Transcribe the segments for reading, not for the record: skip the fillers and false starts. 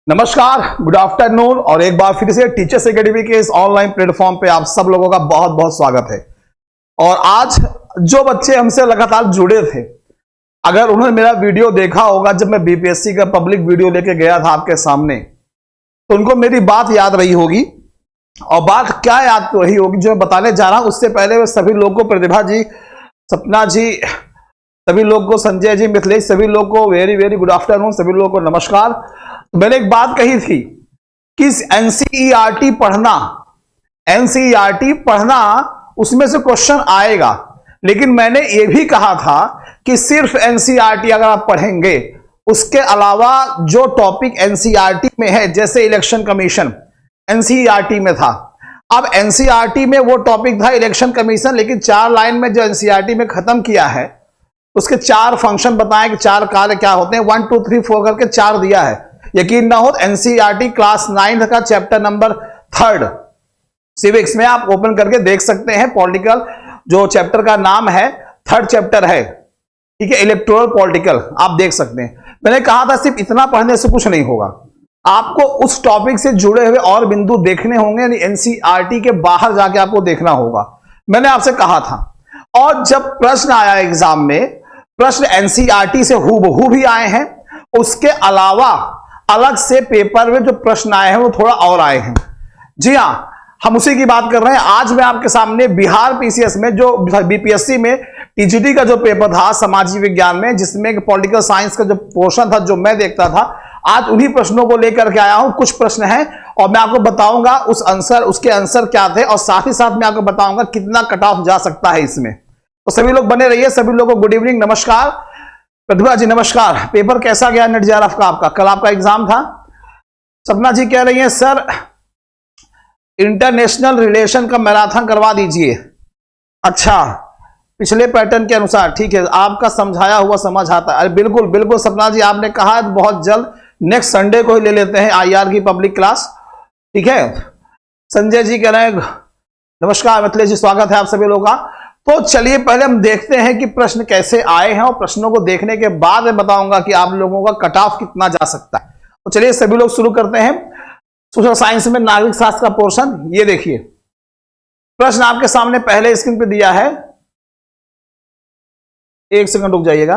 नमस्कार, good afternoon और एक बार फिर से टीचर्स एकेडमी के इस ऑनलाइन प्लेटफॉर्म पे आप सब लोगों का बहुत बहुत स्वागत है। और आज जो बच्चे हमसे लगातार जुड़े थे, अगर उन्होंने मेरा वीडियो देखा होगा जब मैं बीपीएससी का पब्लिक वीडियो लेके गया था आपके सामने, तो उनको मेरी बात याद रही होगी। और बात क्या याद रही होगी जो मैं बताने जा रहा हूं, उससे पहले मैं सभी लोगों को, प्रतिभा जी, सपना जी, सभी लोग को, संजय जी, मिथिलेश, सभी लोग को वेरी वेरी गुड आफ्टरनून, सभी लोगों को नमस्कार। तो मैंने एक बात कही थी कि एनसीईआरटी पढ़ना उसमें से क्वेश्चन आएगा, लेकिन मैंने यह भी कहा था कि सिर्फ एनसीईआरटी अगर आप पढ़ेंगे, उसके अलावा जो टॉपिक एनसीईआरटी में है, जैसे इलेक्शन कमीशन एनसीईआरटी में था। अब एनसीईआरटी में वो टॉपिक था इलेक्शन कमीशन, लेकिन 4 लाइन में जो एनसीईआरटी में खत्म किया है, उसके 4 फंक्शन बताएं कि 4 कार्य क्या होते हैं, 1 2 3 4 करके 4 दिया है। यकीन ना हो, एनसीईआरटी क्लास 9 का चैप्टर नंबर 3 सिविक्स में आप ओपन करके देख सकते हैं। पॉलिटिकल जो चैप्टर का नाम है, 3rd चैप्टर है, ठीक है, इलेक्टोरल पॉलिटिकल, आप देख सकते हैं। मैंने कहा था सिर्फ इतना पढ़ने से कुछ नहीं होगा, आपको उस टॉपिक से जुड़े हुए और बिंदु देखने होंगे, यानी एनसीईआरटी के बाहर जाके आपको देखना होगा, मैंने आपसे कहा था। और जब प्रश्न आया एग्जाम में, प्रश्न एनसीईआरटी से हूबहू भी आए हैं, उसके अलावा अलग से पेपर में जो प्रश्न आए हैं वो थोड़ा और आए हैं। जी हां, हम उसी की बात कर रहे हैं। आज मैं आपके सामने बिहार पीसीएस में, जो बीपीएससी में टीजीटी का जो पेपर था सामाजिक विज्ञान में, जिसमें पॉलिटिकल साइंस का जो पोर्शन था जो मैं देखता था, आज उन्हीं प्रश्नों को लेकर के आया हूं। कुछ प्रश्न हैं और मैं आपको बताऊंगा उसके आंसर क्या थे, और साथ ही साथ मैं आपको बताऊंगा कितना कट ऑफ जा सकता है इसमें। तो सभी लोग बने रहिए। सभी लोगों को गुड इवनिंग, नमस्कार। प्रतिभा जी नमस्कार। पेपर कैसा गया नेट जेआरएफ का आपका? कल आपका एग्जाम था। सपना जी कह रही हैं सर इंटरनेशनल रिलेशन का मैराथन करवा दीजिए। अच्छा, पिछले पैटर्न के अनुसार, ठीक है, आपका समझाया हुआ समझ आता है। अरे बिल्कुल बिल्कुल सपना जी, आपने कहा बहुत जल्द नेक्स्ट संडे को ही ले लेते हैं आईआर की पब्लिक क्लास, ठीक है। संजय जी कह रहे हैं नमस्कार, मिथिलेश जी स्वागत है आप सभी लोगों का। तो चलिए पहले हम देखते हैं कि प्रश्न कैसे आए हैं, और प्रश्नों को देखने के बाद मैं बताऊंगा कि आप लोगों का कट ऑफ कितना जा सकता है। तो चलिए सभी लोग शुरू करते हैं। सोशल साइंस में नागरिक शास्त्र का पोर्शन, ये देखिए प्रश्न आपके सामने पहले स्क्रीन पे दिया है। 1 सेकंड रुक जाइएगा,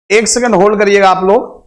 1 सेकंड होल्ड करिएगा आप लोग।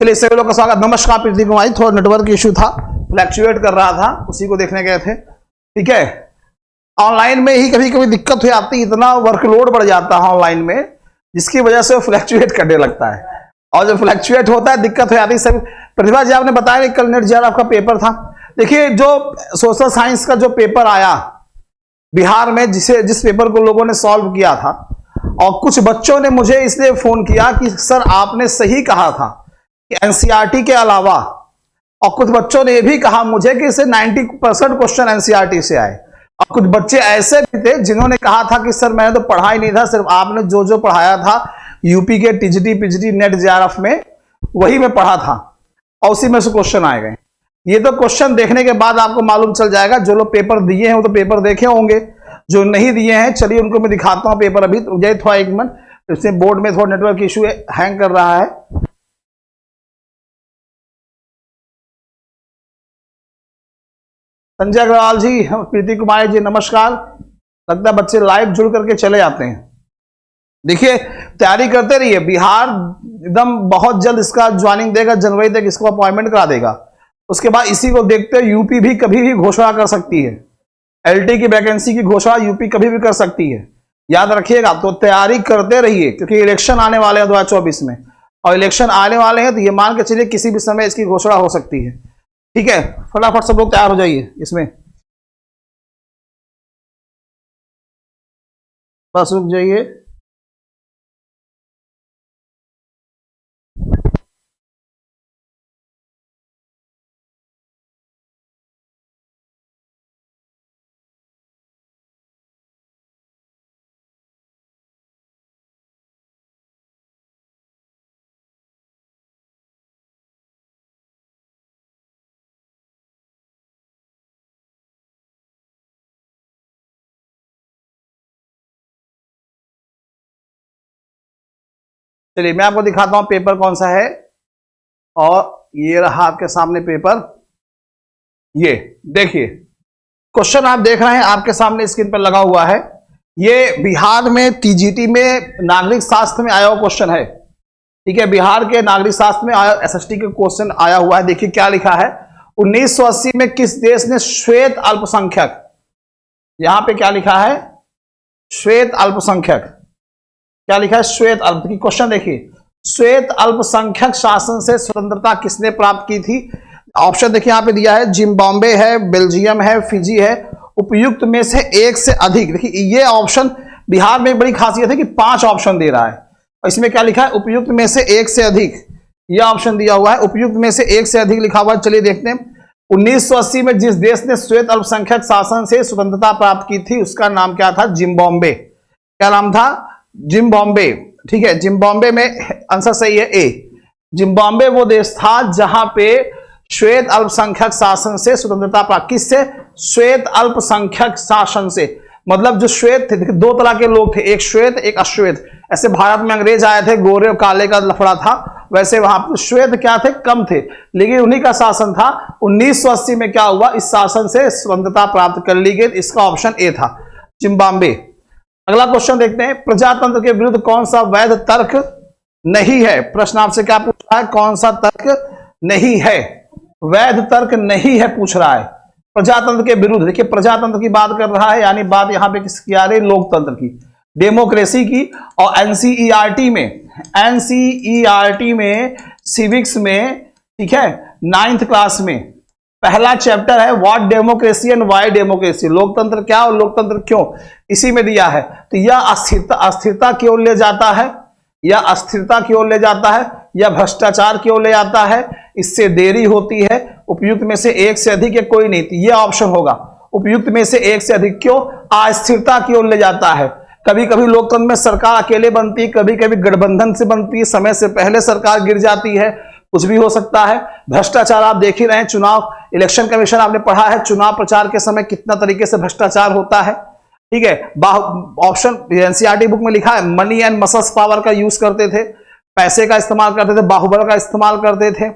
चलिए सभी लोग का स्वागत, नमस्कार। प्रीति कुमारी, थोड़ा नेटवर्क इशू था, फ्लैक्चुएट कर रहा था, उसी को देखने गए थे, ठीक है। ऑनलाइन में ही कभी कभी दिक्कत हो जाती, इतना वर्कलोड बढ़ जाता है ऑनलाइन में, जिसकी वजह से वो फ्लैक्चुएट करने लगता है, और जब फ्लैक्चुएट होता है दिक्कत हो जाती है। सब प्रतिभा जी आपने बताया कि कल नेट जेआरएफ का पेपर था। देखिए जो सोशल साइंस का जो पेपर आया बिहार में, जिस पेपर को लोगों ने सॉल्व किया था, और कुछ बच्चों ने मुझे इसलिए फोन किया कि सर आपने सही कहा था एनसीईआरटी के अलावा, और कुछ बच्चों ने यह भी कहा मुझे कि इसे 90% क्वेश्चन एनसीईआरटी से आए। और कुछ बच्चे ऐसे भी थे जिन्होंने कहा था कि सर मैंने तो पढ़ा ही नहीं था, सिर्फ आपने जो जो पढ़ाया था यूपी के टीजीटी पीजीटी नेट जेआरएफ में, वही मैं पढ़ा था, और उसी में से क्वेश्चन आए गए। ये तो क्वेश्चन देखने के बाद आपको मालूम चल जाएगा। जो लोग पेपर दिए हैं वो तो पेपर देखे होंगे, जो नहीं दिए हैं चलिए उनको मैं दिखाता हूं पेपर। अभी तो थोड़ा 1 मिनट, इससे बोर्ड में थोड़ा नेटवर्क इशू हैंग कर रहा है। संजय अग्रवाल जी, प्रीति कुमारी जी नमस्कार। लगता है बच्चे लाइव जुड़ करके चले जाते हैं। देखिए तैयारी करते रहिए, बिहार एकदम बहुत जल्द इसका ज्वाइनिंग देगा, जनवरी तक इसको अपॉइंटमेंट करा देगा। उसके बाद इसी को देखते हुए यूपी भी कभी भी घोषणा कर सकती है, एलटी की वैकेंसी की घोषणा यूपी कभी भी कर सकती है, याद रखिएगा। तो तैयारी करते रहिए क्योंकि इलेक्शन आने वाले हैं 2024 में, और इलेक्शन आने वाले हैं तो ये मान के चलिए किसी भी समय इसकी घोषणा हो सकती है। ठीक है, फटाफट सब लोग तैयार हो जाइए इसमें, बस रुक जाइए। चलिए मैं आपको दिखाता हूं पेपर कौन सा है, और ये रहा आपके सामने पेपर। ये देखिए क्वेश्चन आप देख रहे हैं आपके सामने स्क्रीन पर लगा हुआ है। ये बिहार में टीजीटी में नागरिक शास्त्र में आया हुआ क्वेश्चन है। ठीक है, बिहार के नागरिक शास्त्र में आया एसएसटी के क्वेश्चन आया हुआ है। देखिए क्या लिखा है, 1980 में किस देश ने श्वेत अल्पसंख्यक, यहां पे क्या लिखा है, श्वेत अल्पसंख्यक, क्या लिखा है, श्वेत अल्प की क्वेश्चन देखिए, श्वेत अल्पसंख्यक शासन से स्वतंत्रता किसने प्राप्त की थी। ऑप्शन देखिए यहां पे दिया है, जिम्बाब्वे है, बेल्जियम है, फिजी है, उपयुक्त में से एक से अधिक। देखिए ये ऑप्शन बिहार में एक बड़ी खासियत है कि 5 ऑप्शन दे रहा है, और इसमें क्या लिखा है, उपयुक्त में से एक से अधिक, यह ऑप्शन दिया हुआ है, उपयुक्त में से एक से अधिक लिखा हुआ है। चलिए देखते हैं, 1980 में जिस देश ने श्वेत अल्पसंख्यक शासन से स्वतंत्रता प्राप्त की थी उसका नाम क्या था, जिम्बाब्वे। क्या नाम था, जिम्बाब्वे। ठीक है, जिम्बाब्वे में आंसर सही है ए। जिम्बाब्वे वो देश था जहां पे श्वेत अल्पसंख्यक शासन से स्वतंत्रता प्राप्त, किससे, श्वेत अल्पसंख्यक शासन से, मतलब जो श्वेत थे, देखिए 2 तरह के लोग थे, एक श्वेत एक अश्वेत। ऐसे भारत में अंग्रेज आए थे, गोरे और काले का लफड़ा था, वैसे वहां पर श्वेत क्या थे, कम थे, लेकिन उन्हीं का शासन था। 1980 में क्या हुआ, इस शासन से स्वतंत्रता प्राप्त कर ली गई। इसका ऑप्शन ए था, जिम्बाब्वे। अगला क्वेश्चन देखते हैं, प्रजातंत्र के विरुद्ध कौन सा वैध तर्क नहीं है। प्रश्न आपसे क्या पूछ रहा है, कौन सा तर्क नहीं है, वैध तर्क नहीं है पूछ रहा है प्रजातंत्र के विरुद्ध। देखिए प्रजातंत्र की बात कर रहा है, यानी बात यहां पे किसकी आ रही, लोकतंत्र की, डेमोक्रेसी की। और एनसीईआरटी में सिविक्स में, ठीक है, 9th क्लास में पहला चैप्टर है what democracy and why democracy, लोकतंत्र क्या और लोकतंत्र क्यों, इसी में दिया है। तो यह अस्थिरता की ओर ले जाता है, या अस्थिरता की ओर ले जाता है, या भ्रष्टाचार की ओर ले जाता है, इससे देरी होती है, उपयुक्त में से एक से अधिक या कोई नहीं। तो यह ऑप्शन होगा, उपयुक्त में से एक से अधिक। क्यों, अस्थिरता की ओर ले जाता है। कभी कभी लोकतंत्र में सरकार अकेले बनती है, कभी कभी गठबंधन से बनती है, समय से पहले सरकार गिर जाती है, कुछ भी हो सकता है। भ्रष्टाचार आप देख ही रहे हैं, चुनाव इलेक्शन कमीशन आपने पढ़ा है, चुनाव प्रचार के समय कितना तरीके से भ्रष्टाचार होता है। ठीक है, ऑप्शन एनसीईआरटी बुक में लिखा है, मनी एंड मसल्स पावर का यूज करते थे, पैसे का इस्तेमाल करते थे, बाहुबल का इस्तेमाल करते थे,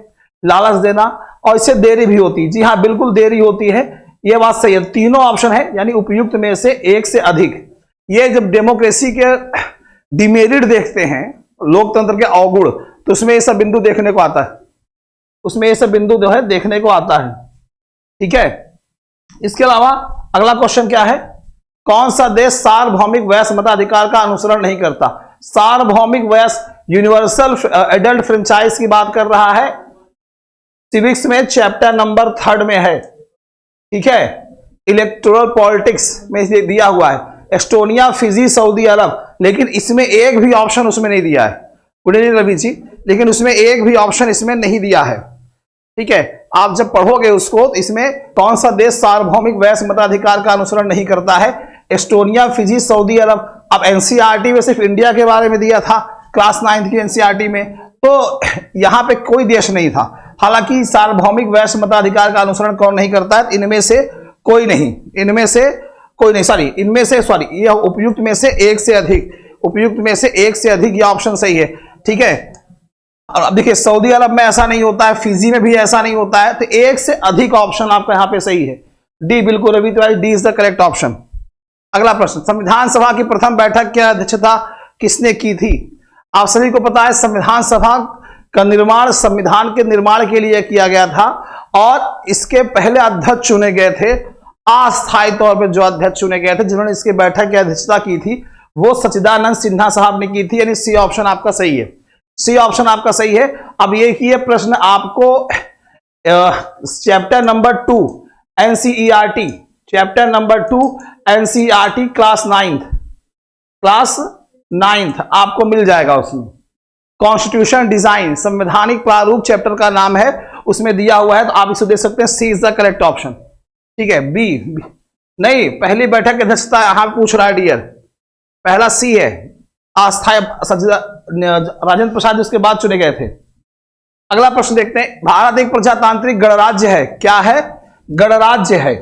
लालच देना, और इससे देरी भी होती। जी हाँ, बिल्कुल देरी होती है, यह बात सही है। तीनों ऑप्शन है, यानी उपयुक्त में से एक से अधिक। ये जब डेमोक्रेसी के डिमेरिट देखते हैं, लोकतंत्र के अवगुण, तो उसमें ये सब बिंदु देखने को आता है, उसमें ये सब बिंदु जो है देखने को आता है। ठीक है, इसके अलावा अगला क्वेश्चन क्या है, कौन सा देश सार्वभौमिक वयस्क मताधिकार का अनुसरण नहीं करता। सार्वभौमिक वयस्क, यूनिवर्सल एडल्ट फ्रेंचाइज की बात कर रहा है, सिविक्स में चैप्टर नंबर 3 में है। ठीक है, इलेक्टोरल पॉलिटिक्स में दिया हुआ है, एस्टोनिया, फिजी, सऊदी अरब, लेकिन इसमें एक भी ऑप्शन उसमें नहीं दिया है, रवि जी, लेकिन उसमें एक भी ऑप्शन इसमें नहीं दिया है। ठीक है, आप जब पढ़ोगे उसको, इसमें कौन सा देश सार्वभौमिक वयस्क मताधिकार का अनुसरण नहीं करता है, एस्टोनिया, फिजी, सऊदी अरब। अब एनसीईआरटी में सिर्फ इंडिया के बारे में दिया था, क्लास 9th की एनसीईआरटी में, तो यहां पे कोई देश नहीं था। हालांकि सार्वभौमिक वयस्क मताधिकार का अनुसरण कौन नहीं करता है, इनमें से कोई नहीं, इनमें से कोई नहीं, सॉरी, इनमें से, सॉरी, यह उपयुक्त में से एक से अधिक, उपयुक्त में से एक से अधिक, यह ऑप्शन सही है। ठीक है, और अब देखिए सऊदी अरब में ऐसा नहीं होता है, फिजी में भी ऐसा नहीं होता है, तो एक से अधिक ऑप्शन आपका यहां पे सही है, डी, बिल्कुल Ravi Tiwari, D is the correct option. अगला प्रश्न, संविधान सभा की प्रथम बैठक की अध्यक्षता किसने की थी? आप सभी को पता है संविधान सभा का निर्माण संविधान के निर्माण के लिए किया गया था और इसके पहले अध्यक्ष चुने गए थे, अस्थायी तौर पर जो अध्यक्ष चुने गए थे, जिन्होंने इसके बैठक की अध्यक्षता की थी वो सच्चिदानंद सिन्हा साहब ने की थी। यानी सी ऑप्शन आपका सही है, सी ऑप्शन आपका सही है। अब ये प्रश्न आपको chapter number 2 NCERT, chapter number 2 NCERT class 9th आपको मिल जाएगा। उसमें कॉन्स्टिट्यूशन डिजाइन, संवैधानिक प्रारूप चैप्टर का नाम है, उसमें दिया हुआ है, तो आप इसे देख सकते हैं। सी इज द करेक्ट ऑप्शन। ठीक है, बी नहीं, पहली बैठक की अध्यक्षता यहां पूछ रहा है डियर, पहला सी है, अस्थायी राजेंद्र प्रसाद उसके बाद चुने गए थे। अगला प्रश्न देखते हैं। भारत एक प्रजातांत्रिक गणराज्य है, क्या है? गणराज्य है,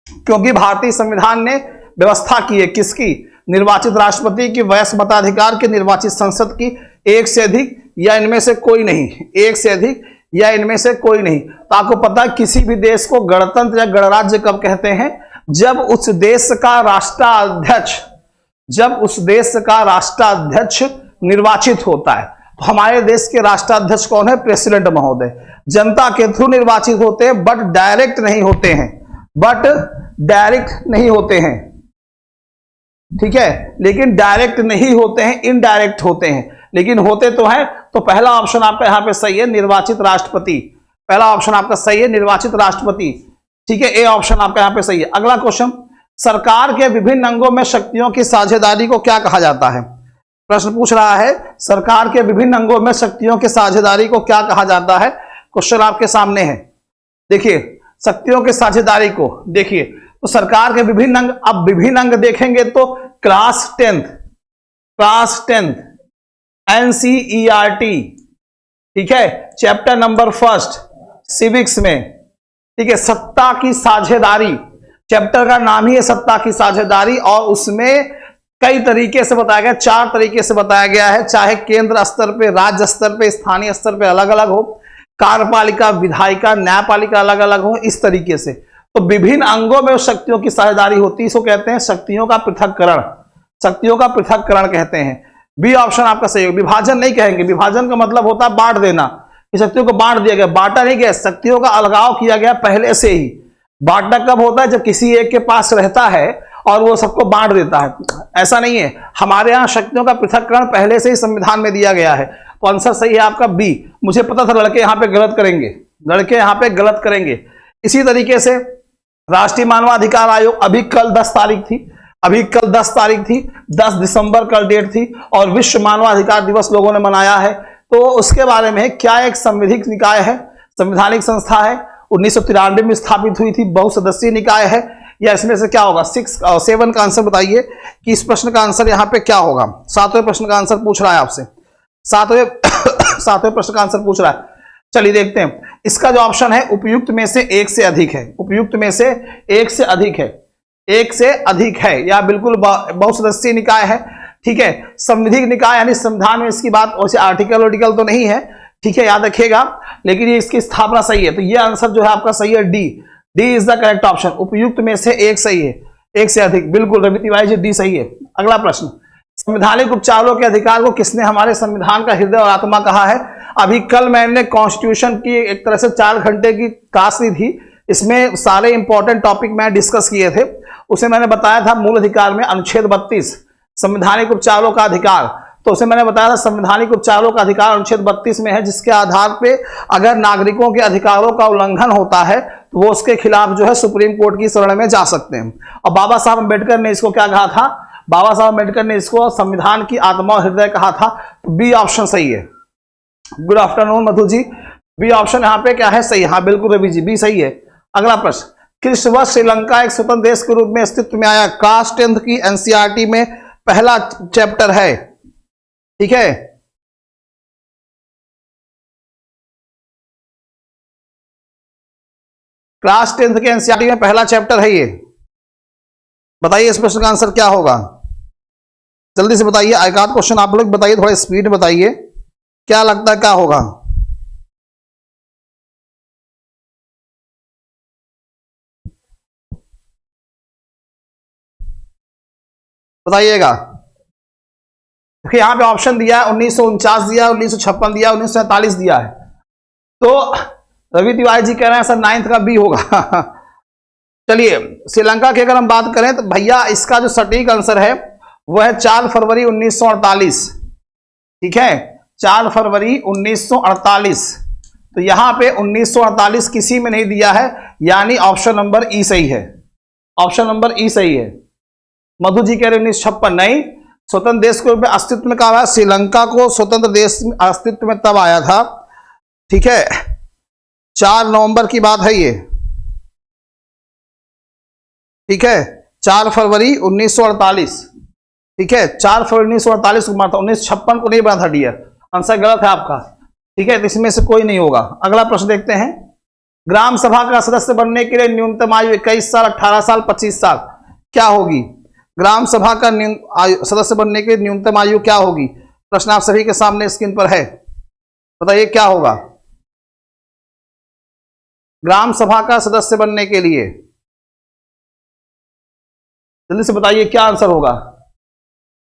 क्योंकि भारतीय संविधान ने व्यवस्था की है किसकी? निर्वाचित राष्ट्रपति की, वयस्क मताधिकार की, निर्वाचित संसद की, एक से अधिक या इनमें से कोई नहीं, एक से अधिक या इनमें से कोई नहीं। तो आपको पता है किसी भी देश को गणतंत्र या गणराज्य कब कहते हैं? जब उस देश का राष्ट्राध्यक्ष निर्वाचित होता है। तो हमारे देश के राष्ट्राध्यक्ष कौन है? प्रेसिडेंट महोदय। जनता के थ्रू निर्वाचित होते हैं, बट डायरेक्ट नहीं होते हैं, ठीक है, लेकिन डायरेक्ट नहीं होते हैं, इनडायरेक्ट होते हैं, लेकिन होते तो हैं। तो पहला ऑप्शन आपका यहां पे सही है, निर्वाचित राष्ट्रपति। पहला ऑप्शन आपका सही है, निर्वाचित राष्ट्रपति। ठीक है, ए ऑप्शन आपका यहां पे सही है। अगला क्वेश्चन, सरकार के विभिन्न अंगों में शक्तियों की साझेदारी को क्या कहा जाता है? प्रश्न पूछ रहा है, सरकार के विभिन्न अंगों में शक्तियों की साझेदारी को क्या कहा जाता है? क्वेश्चन आपके सामने है। देखिए, शक्तियों की साझेदारी को देखिए, तो सरकार के विभिन्न अंग, अब विभिन्न अंग देखेंगे तो क्लास 10th एनसीईआरटी, ठीक है, चैप्टर नंबर 1 सिविक्स में, ठीक है, सत्ता की साझेदारी, चैप्टर का नाम ही है सत्ता की साझेदारी, और उसमें कई तरीके से बताया गया, 4 तरीके से बताया गया है, चाहे केंद्र स्तर पे, राज्य स्तर पे, स्थानीय स्तर पे अलग अलग हो, कार्यपालिका, विधायिका, न्यायपालिका अलग अलग हो, इस तरीके से। तो विभिन्न अंगों में शक्तियों की साझेदारी होती है, इसको कहते हैं शक्तियों का पृथक्करण, शक्तियों का पृथक्करण कहते हैं। बी ऑप्शन आपका सही है। विभाजन नहीं कहेंगे, विभाजन का मतलब होता है बांट देना, कि शक्तियों को बांट दिया गया, बांटा नहीं गया, शक्तियों का अलगाव किया गया पहले से ही। बांटना कब होता है? जब किसी एक के पास रहता है और वो सबको बांट देता है, ऐसा नहीं है। हमारे यहाँ शक्तियों का पृथक्करण पहले से ही संविधान में दिया गया है। तो आंसर सही है आपका बी। मुझे पता था लड़के यहाँ पे गलत करेंगे, इसी तरीके से राष्ट्रीय मानवाधिकार आयोग, अभी कल 10 तारीख थी, 10 दिसंबर कल डेट थी, और विश्व मानवाधिकार दिवस लोगों ने मनाया है। तो उसके बारे में क्या एक संवैधानिक निकाय है, संवैधानिक संस्था है, 1993 में स्थापित हुई थी, बहुसदस्यीय निकाय है, या इसमें से क्या होगा? 7 का आंसर बताइए कि इस प्रश्न का आंसर यहां पे क्या होगा। 7वें प्रश्न का आंसर पूछ रहा है आपसे, 7वें प्रश्न का आंसर पूछ रहा है। चलिए देखते हैं, इसका जो ऑप्शन है उपयुक्त में से एक से अधिक है, उपयुक्त में से एक से अधिक है, या बिल्कुल बहुसदस्यीय निकाय है, ठीक है, संविधिक निकाय, यानी संविधान में इसकी बात वैसे आर्टिकल तो नहीं है, ठीक है, याद रखिएगा, लेकिन ये इसकी स्थापना सही है। तो ये आंसर जो है आपका सही है, D is the correct option. उपयुक्त में से एक सही है, एक से अधिक, बिल्कुल रवि तिवारी जी, डी सही है। अगला प्रश्न, संवैधानिक उपचारों के अधिकार को किसने हमारे संविधान का हृदय और आत्मा कहा है? अभी कल मैंने कॉन्स्टिट्यूशन की एक तरह से 4 घंटे की क्लास ली थी, इसमें सारे इंपॉर्टेंट टॉपिक मैं डिस्कस किए थे। उसे मैंने बताया था मूल अधिकार में अनुच्छेद 32 संवैधानिक उपचारों का अधिकार, तो उसे मैंने बताया था संवैधानिक उपचारों का अधिकार अनुच्छेद 32 में है, जिसके आधार पे अगर नागरिकों के अधिकारों का उल्लंघन होता है तो वो उसके खिलाफ जो है सुप्रीम कोर्ट की शरण में जा सकते हैं। और बाबा साहब अम्बेडकर ने इसको क्या कहा था? बाबा साहब अम्बेडकर ने इसको संविधान की आत्मा और हृदय कहा था। तो बी ऑप्शन सही है। Good afternoon Madhu ji, B option यहाँ पे क्या है? सही। हाँ बिल्कुल रवि जी, बी सही है। अगला प्रश्न, किस वर्ष श्रीलंका एक स्वतंत्र देश के रूप में अस्तित्व में आया? क्लास 10th की एनसीईआरटी में पहला चैप्टर है, ठीक है। क्लास 10th के एनसीईआरटी में पहला चैप्टर है ये। बताइए इस प्रश्न का आंसर क्या होगा, जल्दी से बताइए। एक आध क्वेश्चन आप लोग बताइए, थोड़ा स्पीड में बताइए, क्या लगता है क्या होगा? बताइएगा। देखिए यहाँ पे ऑप्शन दिया है 1949 दिया है, 1956 दिया है, 1947 दिया है। तो रवि तिवारी जी कह रहे हैं सर 9th का बी होगा। चलिए श्रीलंका की अगर हम बात करें तो भैया इसका जो सटीक आंसर है वह है 4 फरवरी 1948। ठीक है, 4 फरवरी 1948। तो यहां पे 1948 किसी में नहीं दिया है, यानी ऑप्शन नंबर ई सही है। ऑप्शन नंबर ई सही है। मधु जी कह रहे 1956 नहीं, स्वतंत्र देश के रूप में अस्तित्व में कहा है। श्रीलंका को स्वतंत्र देश में अस्तित्व में तब आया था, ठीक है, 4 नवंबर की बात है ये, ठीक है, 4 फरवरी 1948। ठीक है, 4 फरवरी 1948 को बना था, 1956 को नहीं बना था डियर। आंसर गलत है आपका। ठीक है, इसमें से कोई नहीं होगा। अगला प्रश्न देखते हैं। ग्राम सभा का सदस्य बनने के लिए न्यूनतम आयु 21 साल, 18 साल, 25 साल क्या होगी? ग्राम सभा का सदस्य बनने के लिए न्यूनतम आयु क्या होगी? प्रश्न आप सभी के सामने स्क्रीन पर है, बताइए क्या होगा ग्राम सभा का सदस्य बनने के लिए? जल्दी से बताइए क्या आंसर होगा।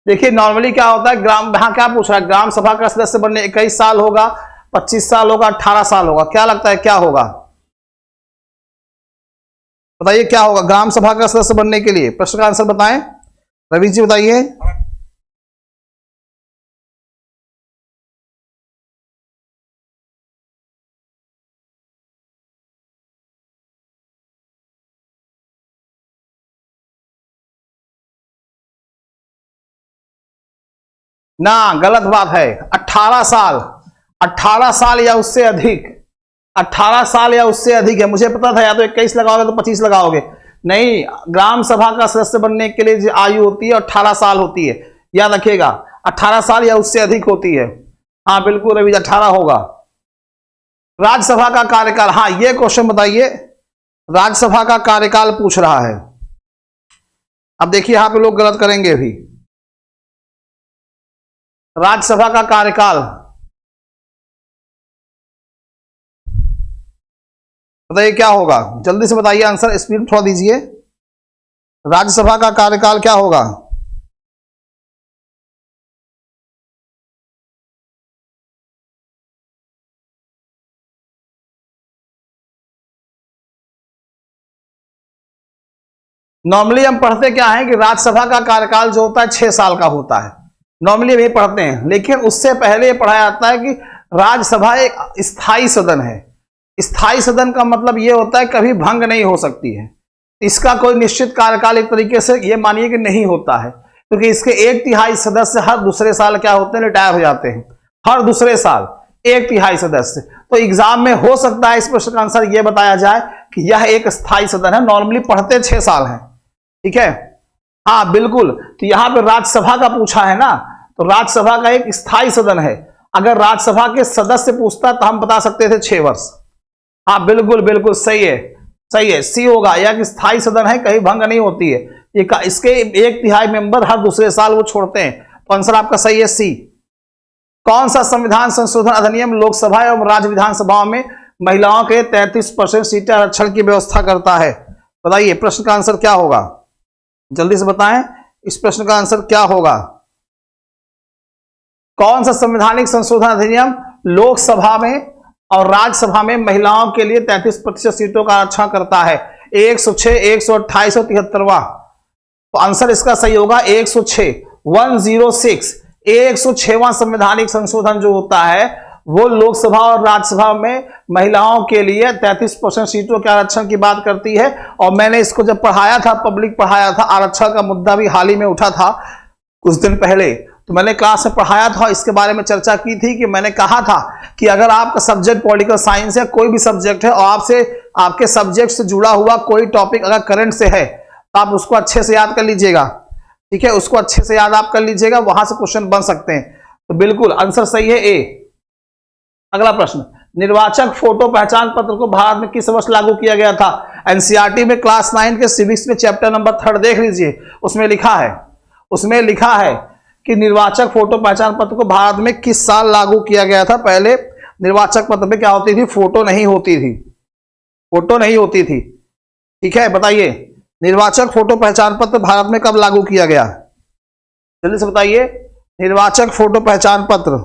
देखिए नॉर्मली क्या होता है, ग्राम, यहां क्या पूछ रहा है, ग्राम सभा का सदस्य बनने 21 साल होगा, 25 साल होगा, 18 साल होगा, क्या लगता है क्या होगा? बताइए क्या होगा ग्राम सभा का सदस्य बनने के लिए? प्रश्न का आंसर बताएं, रवि जी बताइए। ना, गलत बात है। 18 साल, 18 साल या उससे अधिक, 18 साल या उससे अधिक है। मुझे पता था या तो 21 लगाओगे तो 25 लगाओगे, नहीं, ग्राम सभा का सदस्य बनने के लिए जो आयु होती है 18 साल होती है, याद रखिएगा, 18 साल या उससे अधिक होती है। हाँ बिल्कुल रवि, 18 होगा। राज्यसभा का कार्यकाल, हाँ ये क्वेश्चन बताइए, राज्यसभा का कार्यकाल पूछ रहा है। अब देखिए यहां पे लोग गलत करेंगे भी। राज्यसभा का कार्यकाल बताइए क्या होगा? जल्दी से बताइए आंसर, स्पीड थोड़ा दीजिए। राज्यसभा का कार्यकाल क्या होगा? नॉर्मली हम पढ़ते क्या है कि राज्यसभा का कार्यकाल जो होता है 6 साल का होता है, नॉर्मली हम ये पढ़ते हैं। लेकिन उससे पहले ये पढ़ाया जाता है कि राज्यसभा एक स्थायी सदन है। स्थायी सदन का मतलब ये होता है कभी भंग नहीं हो सकती है, इसका कोई निश्चित कार्यकाल एक तरीके से ये मानिए कि नहीं होता है, क्योंकि इसके 1/3 सदस्य हर दूसरे साल क्या होते हैं, रिटायर हो जाते हैं। हर दूसरे साल 1/3 सदस्य। तो एग्जाम में हो सकता है इस प्रश्न का आंसर ये बताया जाए कि यह एक स्थायी सदन है। नॉर्मली पढ़ते 6 साल है, ठीक है, हाँ बिल्कुल। तो यहां पर राज्यसभा का पूछा है ना, तो राज्यसभा का एक स्थायी सदन है। अगर राज्यसभा के सदस्य पूछता तो हम बता सकते थे 6 वर्ष। हाँ बिल्कुल बिल्कुल सही है, सही है, सी होगा। यह स्थायी सदन है, कहीं भंग नहीं होती है। ये इसके 1/3 मेंबर हर दूसरे साल वो छोड़ते हैं। तो आंसर आपका सही है सी। कौन सा संविधान संशोधन अधिनियम लोकसभा एवं राज्य विधानसभाओं में महिलाओं के 33% सीटें आरक्षण की व्यवस्था करता है? बताइए प्रश्न का आंसर क्या होगा, जल्दी से बताएं, इस प्रश्न का आंसर क्या होगा? कौन सा संवैधानिक संशोधन अधिनियम लोकसभा में और राज्यसभा में महिलाओं के लिए 33% सीटों का आरक्षण करता है? 106, 128 और 73वां। तो आंसर इसका सही होगा 106, 106। 106वां संवैधानिक संशोधन जो होता है वो लोकसभा और राज्यसभा में महिलाओं के लिए 33% सीटों के आरक्षण की बात करती है। और मैंने इसको जब पढ़ाया था, पब्लिक पढ़ाया था, आरक्षण का मुद्दा भी हाल ही में उठा था कुछ दिन पहले, तो मैंने क्लास में पढ़ाया था, इसके बारे में चर्चा की थी कि मैंने कहा था कि अगर आपका सब्जेक्ट पॉलिटिकल साइंस है, कोई भी सब्जेक्ट है, और आपसे आपके सब्जेक्ट से जुड़ा हुआ कोई टॉपिक अगर करंट से है तो आप उसको अच्छे से याद कर लीजिएगा, ठीक है, उसको अच्छे से याद आप कर लीजिएगा, वहां से क्वेश्चन बन सकते हैं। तो बिल्कुल आंसर सही है ए। अगला प्रश्न, निर्वाचक फोटो पहचान पत्र को भारत में किस वर्ष लागू किया गया था? एनसीईआरटी में क्लास 9 के सिविक्स में चैप्टर नंबर 3 देख लीजिए, उसमें लिखा है कि निर्वाचक फोटो पहचान पत्र को भारत में किस साल लागू किया गया था। पहले निर्वाचक पत्र में क्या होती थी, फोटो नहीं होती थी, ठीक है, बताइए निर्वाचक फोटो पहचान पत्र भारत में कब लागू किया गया, जल्दी से बताइए। निर्वाचक फोटो पहचान पत्र।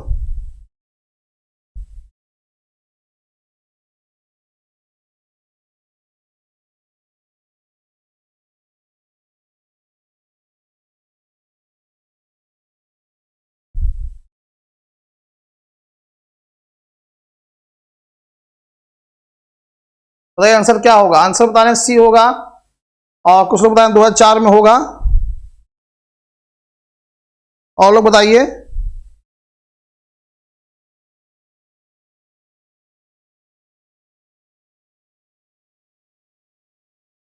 बताइए आंसर क्या होगा। आंसर बताने सी होगा और कुछ लोग बताएं 2004 में होगा। और लोग बताइए।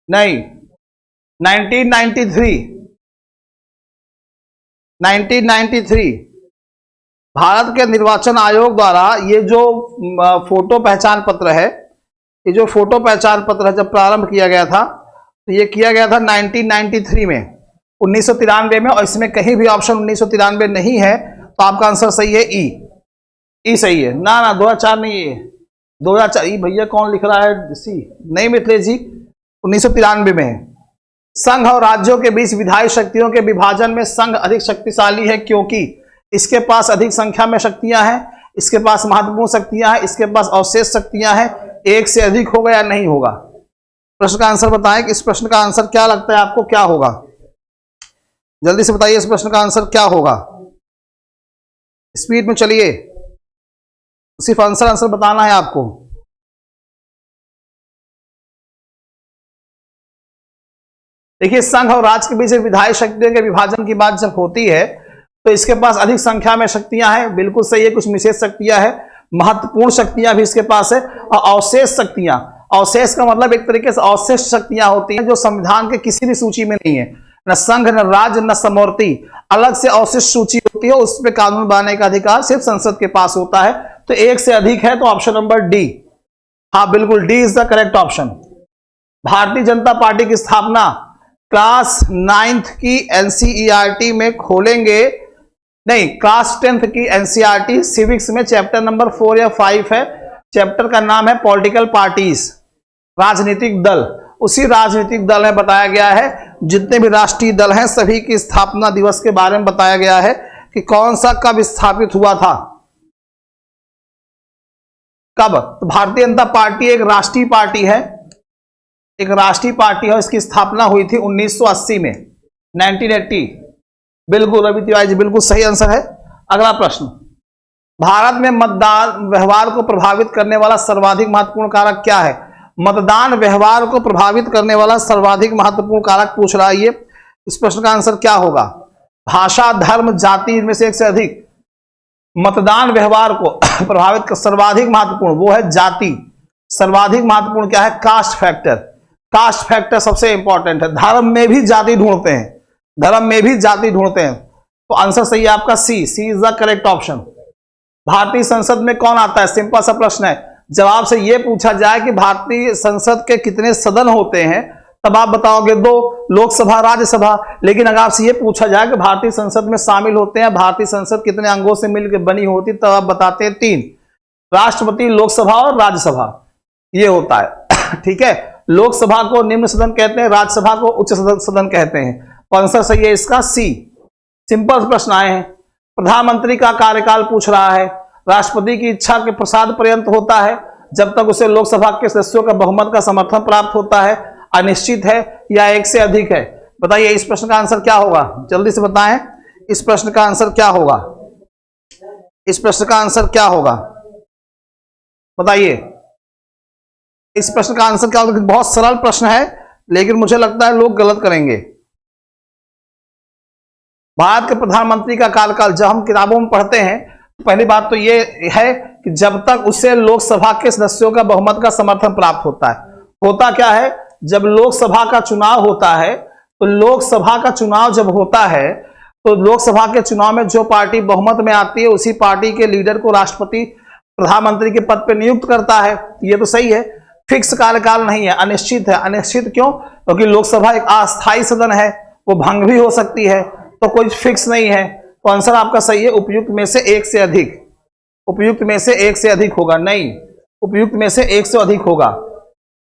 नहीं, 1993 1993 भारत के निर्वाचन आयोग द्वारा ये जो फोटो पहचान पत्र है, ये जो फोटो पहचान पत्र है जब प्रारंभ किया गया था तो ये किया गया था 1993 में, 1993 में। और इसमें कहीं भी ऑप्शन 1993 नहीं है तो आपका आंसर सही है ई सही है। ना ना 2004 नहीं है, 2004 ई भैया कौन लिख रहा है सी नहीं मिथिलेश जी, 1993 में है। संघ और राज्यों के बीच विधायी शक्तियों के विभाजन में संघ अधिक शक्तिशाली है क्योंकि इसके पास अधिक संख्या में शक्तियां हैं, इसके पास महत्वपूर्ण शक्तियां हैं, इसके पास अवशेष शक्तियां हैं। एक से अधिक होगा या नहीं होगा? प्रश्न का आंसर बताएं कि इस प्रश्न का आंसर क्या लगता है आपको, क्या होगा? जल्दी से बताइए इस प्रश्न का आंसर क्या होगा। स्पीड में चलिए, सिर्फ आंसर बताना है आपको। देखिए, संघ और राज्य के बीच विधायी शक्तियों के विभाजन की बात जब होती है तो इसके पास अधिक संख्या में शक्तियां हैं, बिल्कुल सही है। कुछ विशेष शक्तियां हैं, महत्वपूर्ण शक्तियां भी इसके पास है। और अवशेष शक्तियां, अवशेष का मतलब एक तरीके से अवशेष शक्तियां होती हैं जो संविधान के किसी भी सूची में नहीं है, न संघ न राज्य न समवर्ती, अलग से अवशिष्ट सूची होती है, उस पर कानून बनाने का अधिकार सिर्फ संसद के पास होता है। तो एक से अधिक है तो ऑप्शन नंबर डी, हाँ बिल्कुल D is the correct option. Bharatiya Janata party की स्थापना क्लास 9th की एनसीईआरटी में खोलेंगे, नहीं क्लास 10th की एनसीईआरटी सिविक्स में चैप्टर नंबर 4 या 5 है, चैप्टर का नाम है पॉलिटिकल पार्टीज, राजनीतिक दल। उसी राजनीतिक दल में बताया गया है जितने भी राष्ट्रीय दल हैं सभी की स्थापना दिवस के बारे में बताया गया है कि कौन सा कब स्थापित हुआ था, कब। तो भारतीय जनता पार्टी एक राष्ट्रीय पार्टी है, एक राष्ट्रीय पार्टी है, इसकी स्थापना हुई थी 1980 में, 1980। बिल्कुल रवि तिवारी जी बिल्कुल सही आंसर है। अगला प्रश्न, भारत में मतदान व्यवहार को प्रभावित करने वाला सर्वाधिक महत्वपूर्ण कारक क्या है? मतदान व्यवहार को प्रभावित करने वाला सर्वाधिक महत्वपूर्ण कारक पूछ रहा है ये। इस प्रश्न का आंसर क्या होगा? भाषा, धर्म, जाति, इनमें से एक से अधिक। मतदान व्यवहार को प्रभावित कर सर्वाधिक महत्वपूर्ण वो है जाति, सर्वाधिक महत्वपूर्ण क्या है? Caste factor. कास्ट फैक्टर सबसे इंपॉर्टेंट है। धर्म में भी जाति ढूंढते हैं, धर्म में भी जाति ढूंढते हैं। तो आंसर सही है आपका सी इज द करेक्ट ऑप्शन। भारतीय संसद में कौन आता है? सिंपल सा प्रश्न है। जवाब से यह पूछा जाए कि भारतीय संसद के कितने सदन होते हैं तब आप बताओगे 2, लोकसभा राज्यसभा। लेकिन अगर आपसे यह पूछा जाए कि भारतीय संसद में शामिल होते हैं भारतीय संसद कितने अंगों से मिलकर बनी होती, तब आप बताते हैं 3, राष्ट्रपति, लोकसभा और राज्यसभा, ये होता है। ठीक है, लोकसभा को निम्न सदन कहते हैं, राज्यसभा को उच्च सदन कहते हैं। तो आंसर सही है इसका सी। सिंपल प्रश्न आए हैं। प्रधानमंत्री का कार्यकाल पूछ रहा है, राष्ट्रपति की इच्छा के प्रसाद पर्यंत होता है जब तक उसे लोकसभा के सदस्यों का बहुमत का समर्थन प्राप्त होता है, अनिश्चित है या एक से अधिक है? बताइए इस प्रश्न का आंसर क्या होगा, जल्दी से बताएं। इस प्रश्न का आंसर क्या होगा? इस प्रश्न का आंसर क्या होगा बताइए। इस प्रश्न का आंसर क्या होगा? बहुत सरल प्रश्न है लेकिन मुझे लगता है लोग गलत करेंगे। भारत के प्रधानमंत्री का कार्यकाल जब हम किताबों में पढ़ते हैं तो पहली बात तो ये है कि जब तक उसे लोकसभा के सदस्यों का बहुमत का समर्थन प्राप्त होता है। होता क्या है, जब लोकसभा का चुनाव होता है तो लोकसभा का चुनाव जब होता है तो लोकसभा के चुनाव में जो पार्टी बहुमत में आती है उसी पार्टी के लीडर को राष्ट्रपति प्रधानमंत्री के पद पर नियुक्त करता है। ये तो सही है। फिक्स कार्यकाल नहीं है, अनिश्चित है। अनिश्चित क्यों? क्योंकि लोकसभा एक अस्थायी सदन है, वो भंग भी हो सकती है, तो कोई फिक्स नहीं है। तो आंसर आपका सही है, उपयुक्त में से एक से अधिक। उपयुक्त में से एक से अधिक होगा, नहीं उपयुक्त में से एक से अधिक होगा।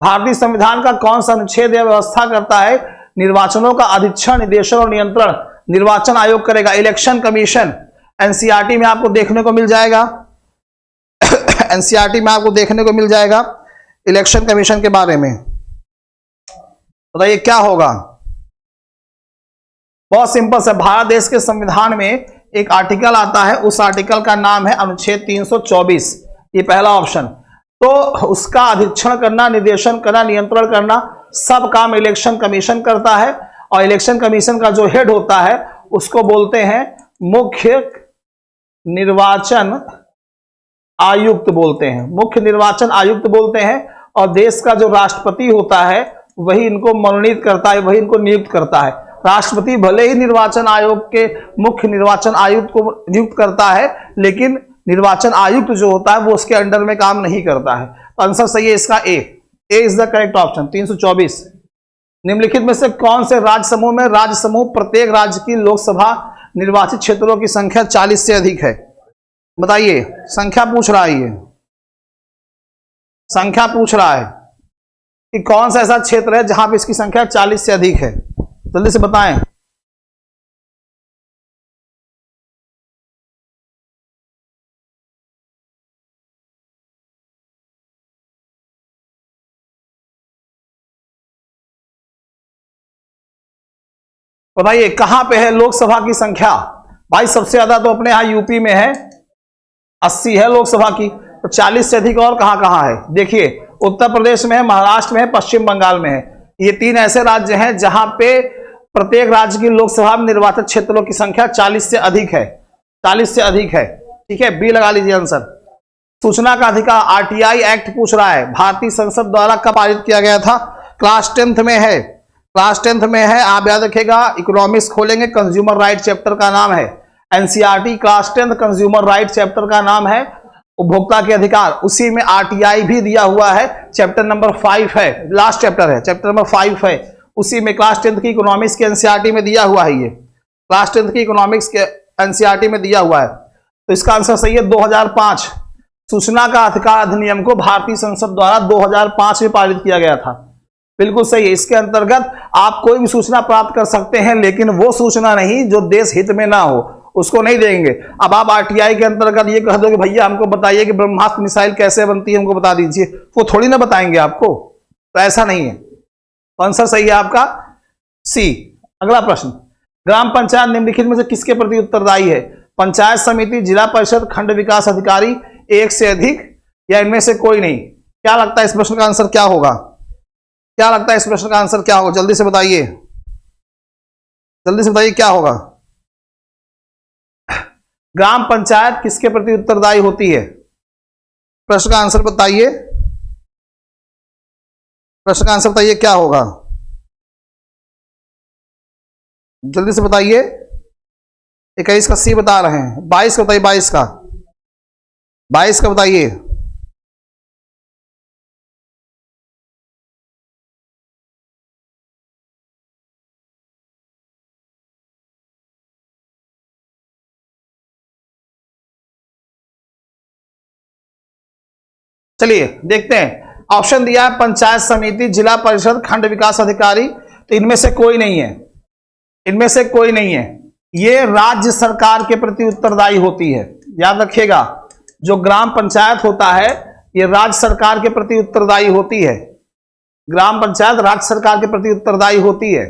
भारतीय संविधान का कौन सा अनुच्छेद यह व्यवस्था करता है निर्वाचनों का अधीक्षण, निर्देशन और नियंत्रण निर्वाचन आयोग करेगा? इलेक्शन कमीशन एनसीईआरटी में आपको देखने को मिल जाएगा। एनसीईआरटी में आपको देखने को मिल जाएगा इलेक्शन कमीशन के बारे में। बताइए क्या होगा। बहुत सिंपल से, भारत देश के संविधान में एक आर्टिकल आता है, उस आर्टिकल का नाम है अनुच्छेद 324। ये पहला ऑप्शन। तो उसका अधीक्षण करना, निर्देशन करना, नियंत्रण करना सब काम इलेक्शन कमीशन करता है। और इलेक्शन कमीशन का जो हेड होता है उसको बोलते हैं मुख्य निर्वाचन आयुक्त बोलते हैं, मुख्य निर्वाचन आयुक्त बोलते हैं। और देश का जो राष्ट्रपति होता है वही इनको मनोनीत करता है, वही इनको नियुक्त करता है। राष्ट्रपति भले ही निर्वाचन आयोग के मुख्य निर्वाचन आयुक्त को नियुक्त करता है, लेकिन निर्वाचन आयुक्त जो होता है वो उसके अंडर में काम नहीं करता है। तो आंसर सही है इसका ए इज द करेक्ट ऑप्शन 324। निम्नलिखित में से कौन से राज्य समूह में राज्य समूह प्रत्येक राज्य की लोकसभा निर्वाचित क्षेत्रों की संख्या 40 से अधिक है। बताइए, संख्या पूछ रहा है, ये संख्या पूछ रहा है कि कौन सा ऐसा क्षेत्र है जहां पे इसकी संख्या 40 से अधिक है। जल्दी से बताएं। बताइए कहां पे है लोकसभा की संख्या। भाई सबसे ज्यादा तो अपने यहां यूपी में है, 80 है लोकसभा की। तो 40 से अधिक और कहां कहां है। देखिए उत्तर प्रदेश में है, महाराष्ट्र में है, पश्चिम बंगाल में है। ये 3 ऐसे राज्य हैं जहां पे प्रत्येक राज्य की लोकसभा में निर्वाचित क्षेत्रों की संख्या 40 से अधिक है। 40 से अधिक है। ठीक है, बी लगा लीजिए आंसर। सूचना का अधिकार आरटीआई एक्ट पूछ रहा है, भारतीय संसद द्वारा कब पारित किया गया था। क्लास 10th में है, क्लास 10th में है। आप याद रखिएगा, इकोनॉमिक्स खोलेंगे, कंज्यूमर राइट चैप्टर का नाम है। NCERT class 10th consumer right chapter का नाम है उपभोक्ता के अधिकार। उसी में आरटीआई भी दिया हुआ है, चैप्टर नंबर 5 है, लास्ट चैप्टर है, चैप्टर नंबर 5 है। उसी में क्लास 10th की इकोनॉमिक्स के एनसीईआरटी में दिया हुआ है। ये क्लास 10th की इकोनॉमिक्स के एनसीईआरटी में दिया हुआ है। तो इसका आंसर सही है 2005। सूचना का अधिकार अधिनियम को भारतीय संसद द्वारा 2005 में पारित किया गया था। बिल्कुल सही है। इसके अंतर्गत आप कोई भी सूचना प्राप्त कर सकते हैं, लेकिन वो सूचना नहीं जो देश हित में ना हो, उसको नहीं देंगे। अब आप आरटीआई के अंतर्गत ये कह दो कि भैया हमको बताइए कि ब्रह्मास्त्र मिसाइल कैसे बनती है, हमको बता दीजिए, वो थोड़ी ना बताएंगे आपको। तो ऐसा नहीं है। तो आंसर सही है आपका सी। अगला प्रश्न, ग्राम पंचायत निम्नलिखित में से किसके प्रति उत्तरदायी है। पंचायत समिति, जिला परिषद, खंड विकास अधिकारी, एक से अधिक, या इनमें से कोई नहीं। क्या लगता है इस प्रश्न का आंसर क्या होगा। क्या लगता है इस प्रश्न का आंसर क्या होगा। जल्दी से बताइए, जल्दी से बताइए क्या होगा। ग्राम पंचायत किसके प्रति उत्तरदायी होती है। प्रश्न का आंसर बताइए, प्रश्न का आंसर बताइए क्या होगा। जल्दी से बताइए। 21 का सी बता रहे हैं, 22 का बताइए, 22 का, 22 का बताइए। चलिए देखते हैं। ऑप्शन दिया है पंचायत समिति, जिला परिषद, खंड विकास अधिकारी। तो इनमें से कोई नहीं है, इनमें से कोई नहीं है। ये राज्य सरकार के प्रति उत्तरदायी होती है। याद रखिएगा, जो ग्राम पंचायत होता है ये राज्य सरकार के प्रति उत्तरदायी होती है। ग्राम पंचायत राज्य सरकार के प्रति उत्तरदायी होती है।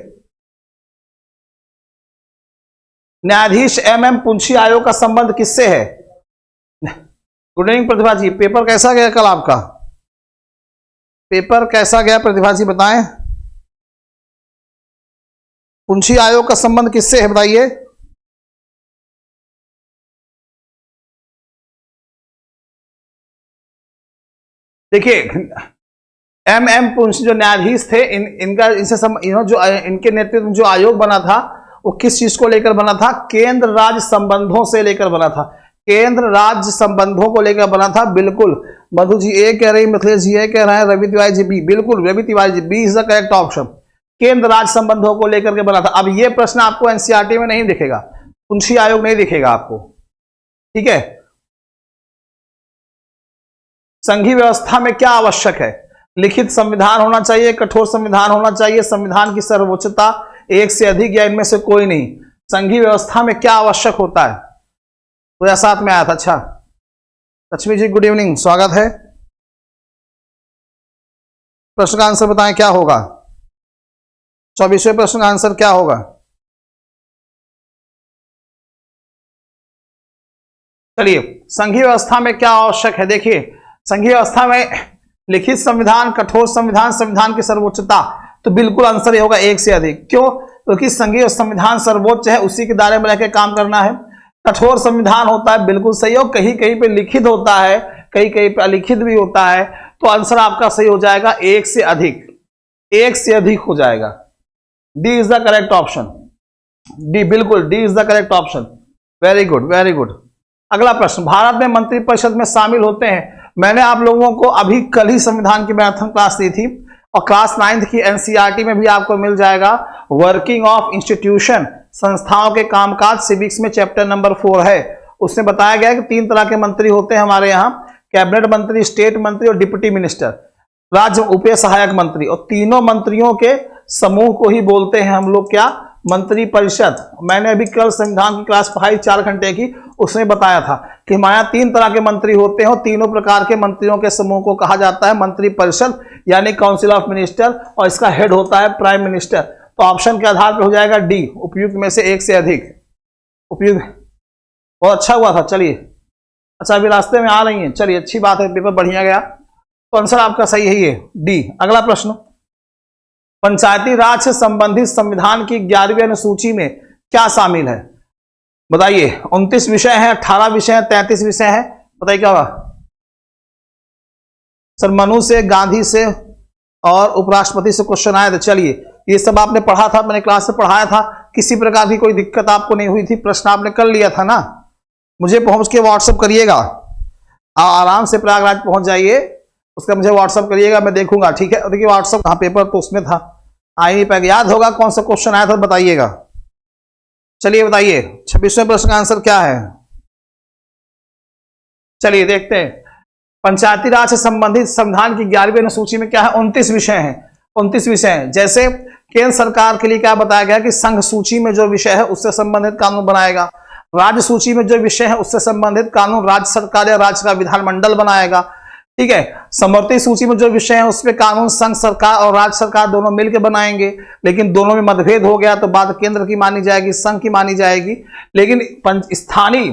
न्यायाधीश MM पुंछी आयोग का संबंध किससे है। गुड इवनिंग प्रतिभा जी, पेपर कैसा गया कल आपका। पेपर कैसा गया प्रतिभा जी बताएं। पुंछी आयोग का संबंध किससे है बताइए। देखिए MM पुंछी जो न्यायाधीश थे, इनका इनसे जो इनके नेतृत्व में जो आयोग बना था वो किस चीज को लेकर बना था। केंद्र राज्य संबंधों से लेकर बना था। केंद्र राज्य संबंधों को लेकर बना था। बिल्कुल मधु जी ए कह रही, मिथिलेश जी ए कह रहे हैं, रवि तिवारी जी बी। बिल्कुल Ravi Tiwari ji, B is the correct option. केंद्र राज्य संबंधों को लेकर के बना था। अब ये प्रश्न आपको एनसीईआरटी में नहीं दिखेगा, पुंछी आयोग नहीं दिखेगा आपको। ठीक है। संघीय व्यवस्था में क्या आवश्यक है। लिखित संविधान होना चाहिए, कठोर संविधान होना चाहिए, संविधान की सर्वोच्चता, एक से अधिक, या इनमें से कोई नहीं। संघीय व्यवस्था में क्या आवश्यक होता है। 2007 में आया था। अच्छा लक्ष्मी जी गुड इवनिंग, स्वागत है। प्रश्न का आंसर बताएं क्या होगा। 24वें प्रश्न का आंसर क्या होगा। चलिए, संघीय व्यवस्था में क्या आवश्यक है। देखिए, संघीय व्यवस्था में लिखित संविधान, कठोर संविधान, संविधान की सर्वोच्चता। तो बिल्कुल आंसर ये होगा एक से अधिक। क्यों? क्योंकि संघीय संविधान सर्वोच्च है, उसी के दायरे में रहकर काम करना है। कठोर संविधान होता है, बिल्कुल सही हो, कहीं कहीं पे लिखित होता है, कहीं कहीं पे अलिखित भी होता है। तो आंसर आपका सही हो जाएगा एक से अधिक, एक से अधिक हो जाएगा। D is the correct option. D, बिल्कुल D is the correct option. Very good, very good. अगला प्रश्न, भारत में मंत्रिपरिषद में शामिल होते हैं। मैंने आप लोगों को अभी कल ही संविधान की मैराथन क्लास दी थी और क्लास 9th की एनसीईआरटी में भी आपको मिल जाएगा वर्किंग ऑफ इंस्टीट्यूशन, संस्थाओं के कामकाज, सिविक्स में चैप्टर नंबर 4 है। उसमें बताया गया है कि 3 तरह के मंत्री होते हैं हमारे यहाँ, कैबिनेट मंत्री, स्टेट मंत्री और डिप्टी मिनिस्टर, राज्य उप सहायक मंत्री। और तीनों मंत्रियों के समूह को ही बोलते हैं हम लोग क्या, मंत्री परिषद। मैंने अभी कल संविधान की क्लास पढ़ाई 4 घंटे की, उसमें बताया था कि हमारे 3 तरह के मंत्री होते हैं और तीनों प्रकार के मंत्रियों के समूह को कहा जाता है मंत्री परिषद, यानी काउंसिल ऑफ मिनिस्टर, और इसका हेड होता है प्राइम मिनिस्टर। तो ऑप्शन के आधार पर हो जाएगा डी, उपयुक्त में से एक से अधिक। उपयुक्त, बहुत अच्छा हुआ था। चलिए, अच्छा अभी रास्ते में आ रही हैं, चलिए अच्छी बात है, पेपर बढ़िया गया। तो आंसर आपका सही है ये डी। अगला प्रश्न, पंचायती राज से संबंधित संविधान की 11वीं अनुसूची में क्या शामिल है। बताइए, 29 विषय हैं, 18 विषय हैं, 33 विषय हैं, बताइए क्या होगा। सर मनु से, गांधी से और उपराष्ट्रपति से क्वेश्चन आए थे। चलिए, ये सब आपने पढ़ा था, मैंने क्लास में पढ़ाया था, किसी प्रकार की कोई दिक्कत आपको नहीं हुई थी, प्रश्न आपने कर लिया था ना। मुझे पहुंच के व्हाट्सअप करिएगा, आराम से प्रयागराज पहुंच जाइए, उसका मुझे व्हाट्सअप करिएगा, मैं देखूंगा, ठीक है। देखिए व्हाट्सअप कहाँ, पेपर तो उसमें था, आ ही नहीं पाएगा। याद होगा कौन सा क्वेश्चन आया था, बताइएगा। चलिए बताइए, 26वें प्रश्न का आंसर क्या है। चलिए देखते हैं, पंचायती राज से संबंधित संविधान की 11वीं अनुसूची में क्या है, 29 विषय हैं। 29 विषय हैं। जैसे केंद्र सरकार के लिए क्या बताया गया कि संघ सूची में जो विषय है उससे संबंधित कानून बनाएगा, राज्य सूची में जो विषय है उससे संबंधित कानून राज्य सरकार या राज्य का विधानमंडल बनाएगा, ठीक है। समवर्ती सूची में जो विषय है उसमें कानून संघ सरकार और राज्य सरकार दोनों मिलकर बनाएंगे, लेकिन दोनों में मतभेद हो गया तो बात केंद्र की मानी जाएगी, संघ की मानी जाएगी। लेकिन स्थानीय,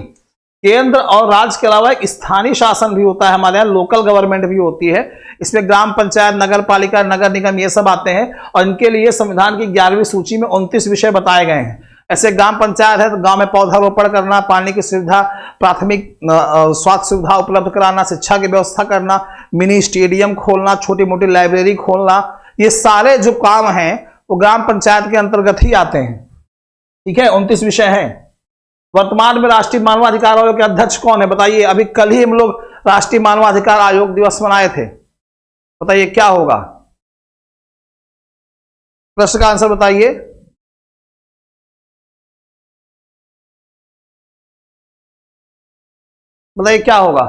केंद्र और राज्य के अलावा एक स्थानीय शासन भी होता है हमारे यहाँ, लोकल गवर्नमेंट भी होती है। इसमें ग्राम पंचायत, नगर पालिका, नगर निगम ये सब आते हैं और इनके लिए संविधान की 11वीं सूची में 29 विषय बताए गए हैं। ऐसे ग्राम पंचायत है तो गांव में पौधारोपण करना, पानी की सुविधा, प्राथमिक स्वास्थ्य सुविधा उपलब्ध कराना, शिक्षा की व्यवस्था करना, मिनी स्टेडियम खोलना, छोटी मोटी लाइब्रेरी खोलना, ये सारे जो काम हैं वो ग्राम पंचायत के अंतर्गत ही आते हैं, ठीक है। 29 विषय हैं। वर्तमान में राष्ट्रीय मानवाधिकार आयोग के अध्यक्ष कौन है, बताइए। अभी कल ही हम लोग राष्ट्रीय मानवाधिकार आयोग दिवस मनाए थे, बताइए क्या होगा। प्रश्न का आंसर बताइए। बताइए क्या होगा।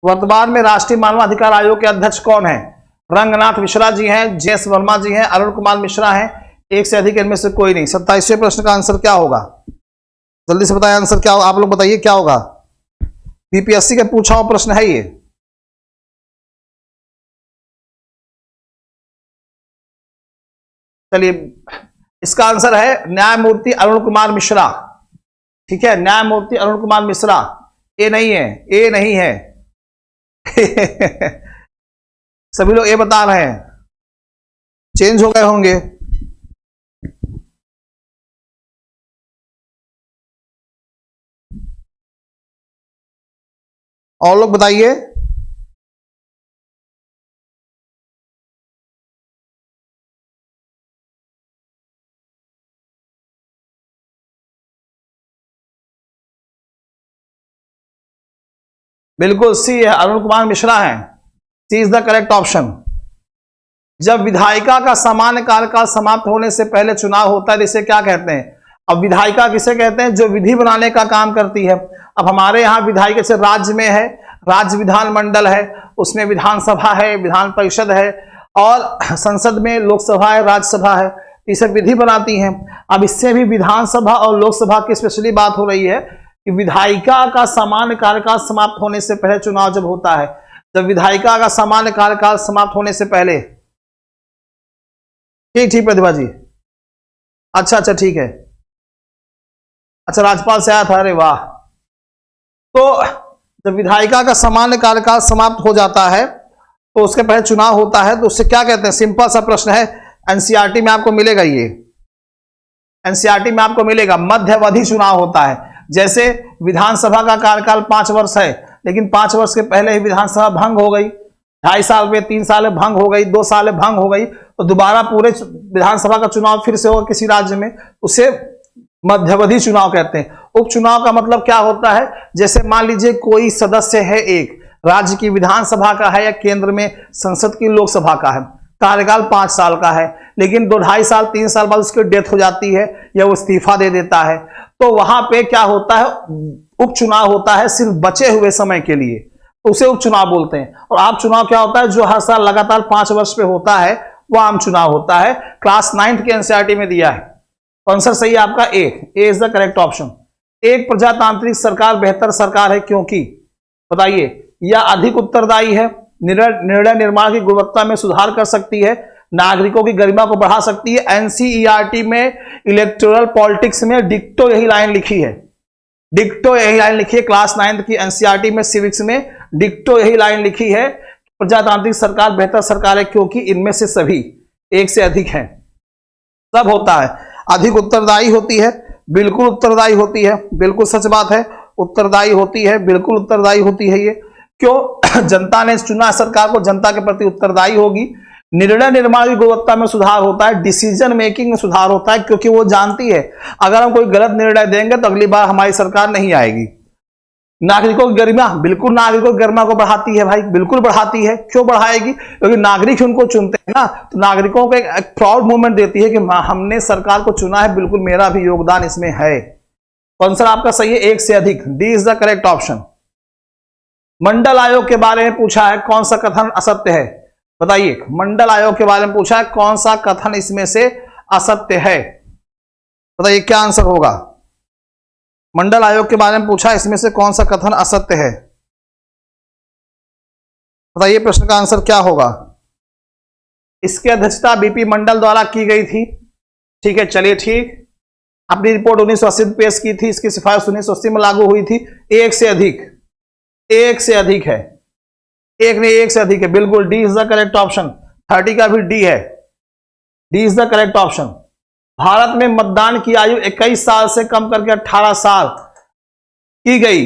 वर्तमान में राष्ट्रीय मानवाधिकार आयोग के अध्यक्ष कौन है। रंगनाथ मिश्रा जी हैं, जेएस वर्मा जी हैं, अरुण कुमार मिश्रा हैं, एक से अधिक इनमें से कोई नहीं। 27वें प्रश्न का आंसर क्या होगा, जल्दी से बताएं आंसर क्या होगा, आप लोग बताइए क्या होगा। बीपीएससी का पूछा हुआ प्रश्न है ये। चलिए, इसका आंसर है न्यायमूर्ति अरुण कुमार मिश्रा, ठीक है। न्यायमूर्ति अरुण कुमार मिश्रा। ए नहीं है, ए नहीं है। सभी लोग ए बता रहे हैं, चेंज हो गए होंगे। और लोग बताइए। बिल्कुल सी है, अरुण कुमार मिश्रा है, सी इज द करेक्ट ऑप्शन। जब विधायिका का सामान्य कार्यकाल समाप्त होने से पहले चुनाव होता है, इसे क्या कहते हैं। अब विधायिका किसे कहते हैं, जो विधि बनाने का काम करती है। अब हमारे यहाँ विधायिका से राज्य में है, राज्य विधानमंडल है, उसमें विधानसभा है, विधान परिषद है, और संसद में लोकसभा है, राज्यसभा है। इसे विधि बनाती हैं। अब इससे भी विधानसभा और लोकसभा की स्पेशली बात हो रही है कि विधायिका का सामान्य कार्यकाल समाप्त होने से पहले चुनाव जब होता है, जब विधायिका का सामान्य कार्यकाल समाप्त होने से पहले, ठीक ठीक प्रतिभा जी, अच्छा ठीक है, अच्छा राज्यपाल से आया था, अरे वाह। तो जब विधायिका का सामान्य कार्यकाल समाप्त हो जाता है तो उसके पहले चुनाव होता है, तो उससे क्या कहते हैं, सिंपल सा प्रश्न है, एनसीईआरटी में आपको मिलेगा, ये एनसीईआरटी में आपको मिलेगा, मध्यावधि चुनाव होता है। जैसे विधानसभा का कार्यकाल 5 वर्ष है, लेकिन 5 वर्ष के पहले ही विधानसभा भंग हो गई, 2.5 साल में 3 साल में भंग हो गई, 2 साल में भंग हो गई, तो दोबारा पूरे विधानसभा का चुनाव फिर से होगा किसी राज्य में, उसे मध्यावधि चुनाव कहते हैं। उपचुनाव का मतलब क्या होता है, जैसे मान लीजिए कोई सदस्य है, एक राज्य की विधानसभा का है या केंद्र में संसद की लोकसभा का है, कार्यकाल 5 साल का है, लेकिन 2-2.5 साल 3 साल बाद उसकी डेथ हो जाती है या वो इस्तीफा दे देता है, तो वहां पे क्या होता है, उपचुनाव होता है सिर्फ बचे हुए समय के लिए, तो उसे उपचुनाव बोलते हैं। और आम चुनाव क्या होता है, जो हर साल लगातार 5 वर्ष पे होता है, वो आम चुनाव होता है। क्लास 9th के एनसीईआरटी में दिया है। आंसर सही है आपका ए इज द करेक्ट ऑप्शन। एक प्रजातांत्रिक सरकार बेहतर सरकार है क्योंकि, बताइए, यह अधिक उत्तरदायी है, निर्णय निर्माण की गुणवत्ता में सुधार कर सकती है, नागरिकों की गरिमा को बढ़ा सकती है। एनसीईआरटी में इलेक्टोरल पॉलिटिक्स में डिक्टो यही लाइन लिखी है, डिक्टो यही लाइन लिखी है। क्लास 9th की एनसीईआरटी में सिविक्स में डिक्टो यही लाइन लिखी है, प्रजातांत्रिक सरकार बेहतर सरकार है क्योंकि इनमें से सभी, एक से अधिक है, सब होता है। अधिक उत्तरदायी होती है, बिल्कुल उत्तरदायी होती है, बिल्कुल सच बात है, उत्तरदायी होती है, बिल्कुल उत्तरदायी होती है। ये क्यों, जनता ने चुना सरकार को, जनता के प्रति उत्तरदायी होगी। निर्णय निर्माण की गुणवत्ता में सुधार होता है, डिसीजन मेकिंग में सुधार होता है, क्योंकि वो जानती है अगर हम कोई गलत निर्णय देंगे तो अगली बार हमारी सरकार नहीं आएगी। नागरिकों की गरिमा, बिल्कुल नागरिकों की गरिमा को बढ़ाती है भाई, बिल्कुल बढ़ाती है। क्यों बढ़ाएगी, क्योंकि नागरिक उनको चुनते हैं ना, तो नागरिकों को एक प्राउड मूवमेंट देती है कि हमने सरकार को चुना है, बिल्कुल मेरा भी योगदान इसमें है। आंसर आपका सही है, एक से अधिक, D is the correct option. Mandal आयोग के बारे में पूछा है, कौन सा कथन असत्य है, बताइए। मंडल आयोग के बारे में पूछा है, कौन सा कथन इसमें से असत्य है, बताइए क्या आंसर होगा। मंडल आयोग के बारे में पूछा, इसमें से कौन सा कथन असत्य है, बताइए प्रश्न का आंसर क्या होगा। इसकी अध्यक्षता बीपी मंडल द्वारा की गई थी, ठीक है, चलिए ठीक। अपनी रिपोर्ट 1980 में पेश की थी, इसकी सिफारिश 1980 में लागू हुई थी। एक से अधिक, एक से अधिक है, एक नहीं एक से अधिक है, बिल्कुल D is the correct option. 30 का भी डी है, D is the correct option. Bharat में मतदान की आयु 21 साल से कम करके 18 साल की गई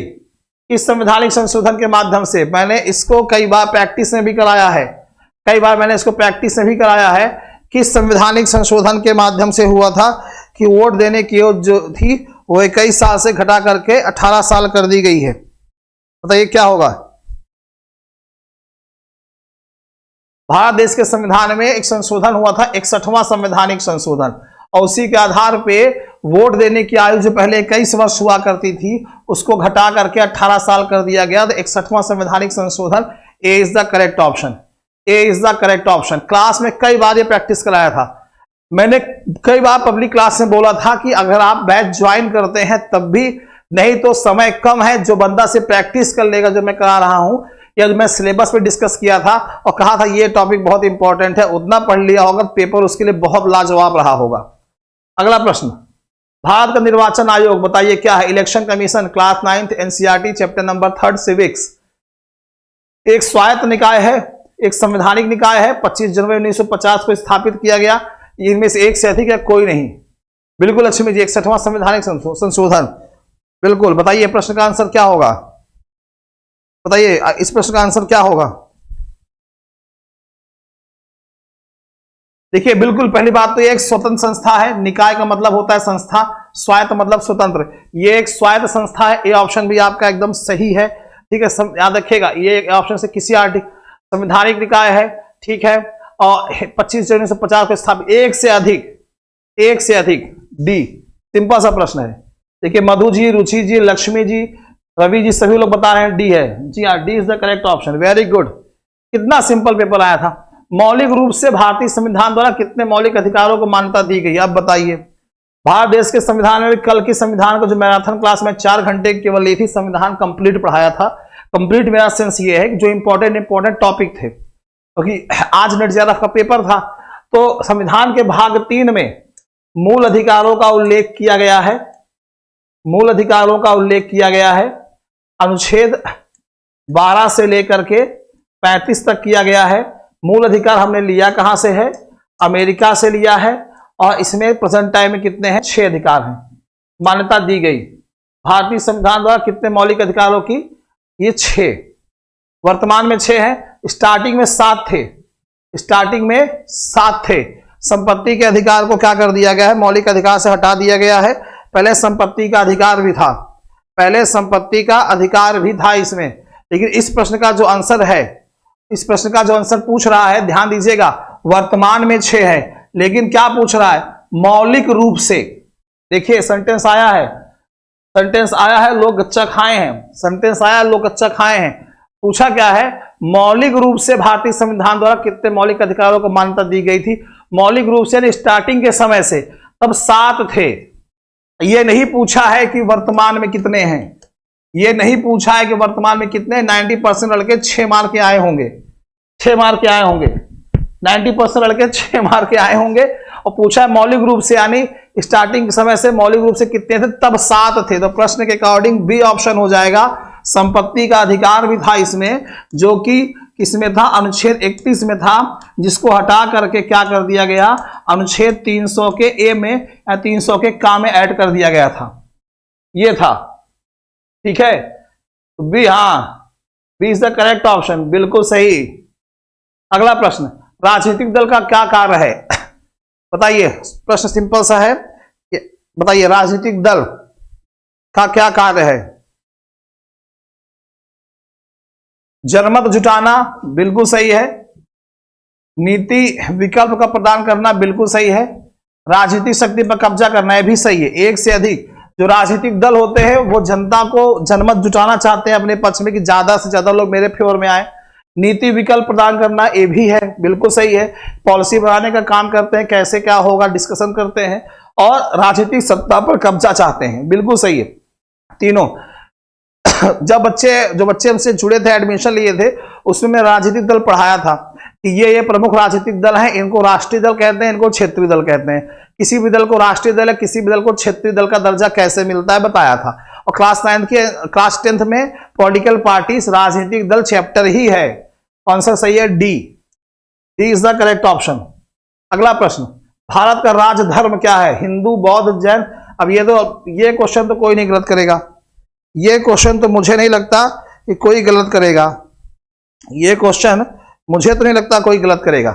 इस संवैधानिक संशोधन के माध्यम से। मैंने इसको कई बार प्रैक्टिस में भी कराया है, कई बार मैंने इसको प्रैक्टिस में भी कराया है। किस संवैधानिक संशोधन के माध्यम से हुआ था कि वोट देने की जो थी वो 21 साल से घटा करके 18 साल कर दी गई है, बताइए क्या होगा। भारत देश के संविधान में एक संशोधन हुआ था, 61वां संवैधानिक संशोधन, और उसी के आधार पे वोट देने की आयु जो पहले 21 वर्ष हुआ करती थी उसको घटा करके 18 साल कर दिया गया। तो 61वां संवैधानिक संशोधन, A is the correct option, A is the correct option. Class में कई बार ये प्रैक्टिस कराया था मैंने, कई बार पब्लिक क्लास में बोला था कि अगर आप बैच ज्वाइन करते हैं तब भी, नहीं तो समय कम है, जो बंदा से प्रैक्टिस कर लेगा जो मैं करा रहा हूं, या जो मैं सिलेबस पे डिस्कस किया था और कहा था ये टॉपिक बहुत इंपॉर्टेंट है, उतना पढ़ लिया होगा, पेपर उसके लिए बहुत लाजवाब रहा होगा। अगला प्रश्न, भारत का निर्वाचन आयोग बताइए क्या है। Election commission, class 9th NCERT chapter number 3 civics. एक स्वायत्त निकाय है, एक संवैधानिक निकाय है, 25 जनवरी 1950 को स्थापित किया गया। इनमें से एक से अधिक है, कोई नहीं, बिल्कुल लक्ष्मी जी। 61वां संवैधानिक संशोधन, बिल्कुल। बताइए प्रश्न का आंसर क्या होगा, बताइए इस प्रश्न का आंसर क्या होगा। देखिए बिल्कुल पहली बात तो ये एक स्वतंत्र संस्था है, निकाय का मतलब होता है संस्था, स्वायत्त मतलब स्वतंत्र, ये एक स्वायत्त संस्था है। ये ऑप्शन भी आपका एकदम सही है, ठीक है, याद रखिएगा, ये ऑप्शन से किसी आर्टिकल, संवैधानिक निकाय है, ठीक है, और 25 जनवरी 1950 को स्थापित। एक से अधिक, एक से अधिक, डी, सिंपल सा प्रश्न है। देखिए मधु जी, रुचि जी, लक्ष्मी जी, रवि जी, सभी लोग बता रहे हैं डी है, जी हाँ, D is the correct option, very good. कितना सिंपल पेपर आया था। मौलिक रूप से भारतीय संविधान द्वारा कितने मौलिक अधिकारों को मान्यता दी गई? अब बताइए। भारत देश के संविधान में कल की संविधान को जो मैराथन क्लास में 4 घंटे केवल एक ही संविधान कंप्लीट पढ़ाया था। कंप्लीट मेरा सेंस ये है कि जो इंपॉर्टेंट टॉपिक थे, क्योंकि आज नेट जेआरएफ का पेपर था, तो संविधान के भाग 3 में मूल अधिकारों का उल्लेख किया गया है। मूल अधिकारों का उल्लेख किया गया है। अनुच्छेद 12 से लेकर के 35 तक किया गया है। मूल अधिकार हमने लिया कहां से है? अमेरिका से लिया है। और इसमें प्रेजेंट टाइम में कितने हैं? 6 अधिकार हैं, मान्यता दी गई। भारतीय संविधान द्वारा कितने मौलिक अधिकारों की? ये 6, वर्तमान में 6 हैं। स्टार्टिंग में 7 थे। स्टार्टिंग में 7 थे। संपत्ति के अधिकार को क्या कर दिया गया है? मौलिक अधिकार से हटा दिया गया है। पहले संपत्ति का अधिकार भी था, पहले संपत्ति का अधिकार भी था इसमें। लेकिन इस प्रश्न का जो आंसर है, इस प्रश्न का जो आंसर पूछ रहा है, ध्यान दीजिएगा, वर्तमान में 6 है, लेकिन क्या पूछ रहा है? मौलिक रूप से। देखिए सेंटेंस आया है, सेंटेंस आया है लोग गच्चा खाए हैं, सेंटेंस आया है लोग गच्चा खाए हैं। पूछा क्या है? मौलिक रूप से भारतीय संविधान द्वारा कितने मौलिक अधिकारों को मान्यता दी गई थी? मौलिक रूप से स्टार्टिंग के समय से तब 7 थे। ये नहीं पूछा है कि वर्तमान में कितने हैं, ये नहीं पूछा है कि वर्तमान में कितने। 90% लड़के 6 मार के आए होंगे, 6 मार के आए होंगे, 90% लड़के 6 मार के आए होंगे। और पूछा है मौलिक रूप से, यानी स्टार्टिंग के समय से मौलिक रूप से कितने थे? तब 7 थे। तो प्रश्न के अकॉर्डिंग बी ऑप्शन हो जाएगा। संपत्ति का अधिकार भी था इसमें, जो कि किसमें था? अनुच्छेद 31 में था, जिसको हटा करके क्या कर दिया गया? अनुच्छेद 300 के ए में या 300 के का में ऐड कर दिया गया था। ये था, ठीक है। तो बी, हाँ, B is the correct option, बिल्कुल सही। अगला प्रश्न, राजनीतिक दल का क्या कार्य है? बताइए, प्रश्न सिंपल सा है, बताइए राजनीतिक दल का क्या कार्य है? जनमत जुटाना, बिल्कुल सही है। नीति विकल्प का प्रदान करना, बिल्कुल सही है। राजनीतिक शक्ति पर कब्जा करना, यह भी सही है। एक से अधिक जो राजनीतिक दल होते हैं वो जनता को जनमत जुटाना चाहते हैं अपने पक्ष में, कि ज्यादा से ज्यादा लोग मेरे फेवर में आए। नीति विकल्प प्रदान करना, ये भी है, बिल्कुल सही है। पॉलिसी बनाने का काम करते हैं, कैसे क्या होगा डिस्कशन करते हैं। और राजनीतिक सत्ता पर कब्जा चाहते हैं, बिल्कुल सही है तीनों। जो बच्चे हमसे जुड़े थे, एडमिशन लिए थे, उसमें मैं राजनीतिक दल पढ़ाया था कि ये प्रमुख राजनीतिक दल हैं, इनको राष्ट्रीय दल कहते हैं, इनको क्षेत्रीय दल कहते हैं। किसी भी दल को राष्ट्रीय दल या किसी भी दल को क्षेत्रीय दल का दर्जा कैसे मिलता है बताया था। और क्लास 10th में पॉलिटिकल पार्टीज, राजनीतिक दल चैप्टर ही है। आंसर सही है D, D is the correct option. अगला प्रश्न, भारत का राजधर्म क्या है? हिंदू, बौद्ध, जैन। अब ये क्वेश्चन तो कोई नहीं गलत करेगा, ये क्वेश्चन तो मुझे नहीं लगता कि कोई गलत करेगा, ये क्वेश्चन मुझे तो नहीं लगता कोई गलत करेगा।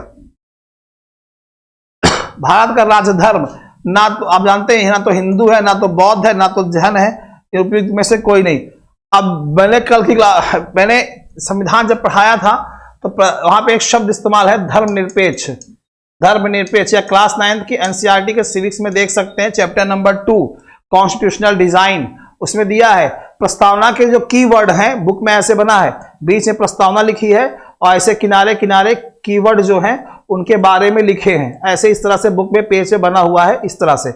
भारत का राजधर्म, ना तो आप जानते हैं, ना तो हिंदू है, ना तो बौद्ध है, ना तो जैन है, उपयुक्त में से कोई नहीं। अब मैंने संविधान जब पढ़ाया था तो वहां पे एक शब्द इस्तेमाल है, धर्मनिरपेक्ष। धर्मनिरपेक्ष या क्लास 9th की एनसीईआरटी के सिविक्स में देख सकते हैं, चैप्टर नंबर 2 कॉन्स्टिट्यूशनल डिजाइन, उसमें दिया है। प्रस्तावना के जो कीवर्ड हैं, बुक में ऐसे बना है, बीच में प्रस्तावना लिखी है और ऐसे किनारे किनारे कीवर्ड जो हैं उनके बारे में लिखे हैं। ऐसे इस तरह से बुक में पेज पे बना हुआ है, इस तरह से।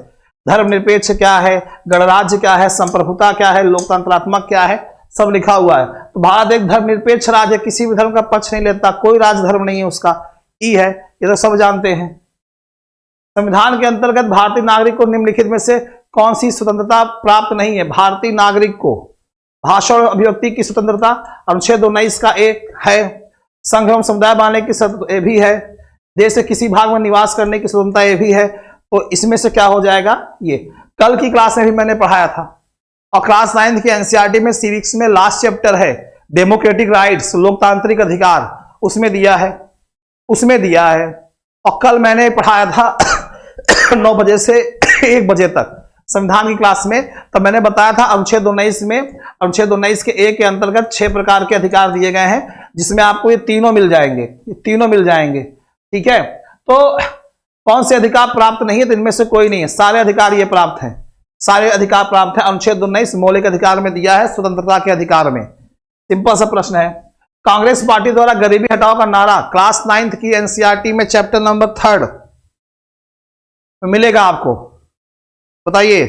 धर्मनिरपेक्ष क्या है, गणराज्य क्या है, संप्रभुता क्या है, लोकतंत्रात्मक क्या है, सब लिखा हुआ है। तो भारत एक धर्मनिरपेक्ष राज्य, किसी भी धर्म का पक्ष नहीं लेता, कोई राजधर्म नहीं है उसका, ई है, ये तो सब जानते हैं। संविधान के अंतर्गत भारतीय नागरिक को निम्नलिखित में से कौन सी स्वतंत्रता प्राप्त नहीं है? भारतीय नागरिक को भाषा और अभिव्यक्ति की स्वतंत्रता, अनुच्छेद 19 का एक है। संघ एवं समुदाय बनाने की स्वतंत्रता, ये भी है। देश के किसी भाग में निवास करने की स्वतंत्रता, ये भी है। तो इसमें से क्या हो जाएगा? ये कल की क्लास में भी मैंने पढ़ाया था। और क्लास 9th की एनसीईआरटी में सिविक्स में लास्ट चैप्टर है डेमोक्रेटिक राइट्स, लोकतांत्रिक अधिकार, उसमें दिया है, उसमें दिया है। और कल मैंने पढ़ाया था 9 बजे से 1 बजे तक संविधान की क्लास में, तब मैंने बताया था अनुच्छेद 19 में, अनुच्छेद 19 के ए के अंतर्गत 6 प्रकार के अधिकार दिए गए हैं, जिसमें आपको ये तीनों मिल जाएंगे, ये तीनों मिल जाएंगे, ठीक है। तो कौन से अधिकार प्राप्त नहीं है? तो इनमें से कोई नहीं है, सारे अधिकार ये प्राप्त हैं, सारे अधिकार प्राप्त है। अनुच्छेद 19 मौलिक अधिकार में दिया है, स्वतंत्रता के अधिकार में। सिंपल सा प्रश्न है। कांग्रेस पार्टी द्वारा गरीबी हटाओ का नारा क्लास 9th की एनसीईआरटी में चैप्टर नंबर 3 मिलेगा आपको, बताइए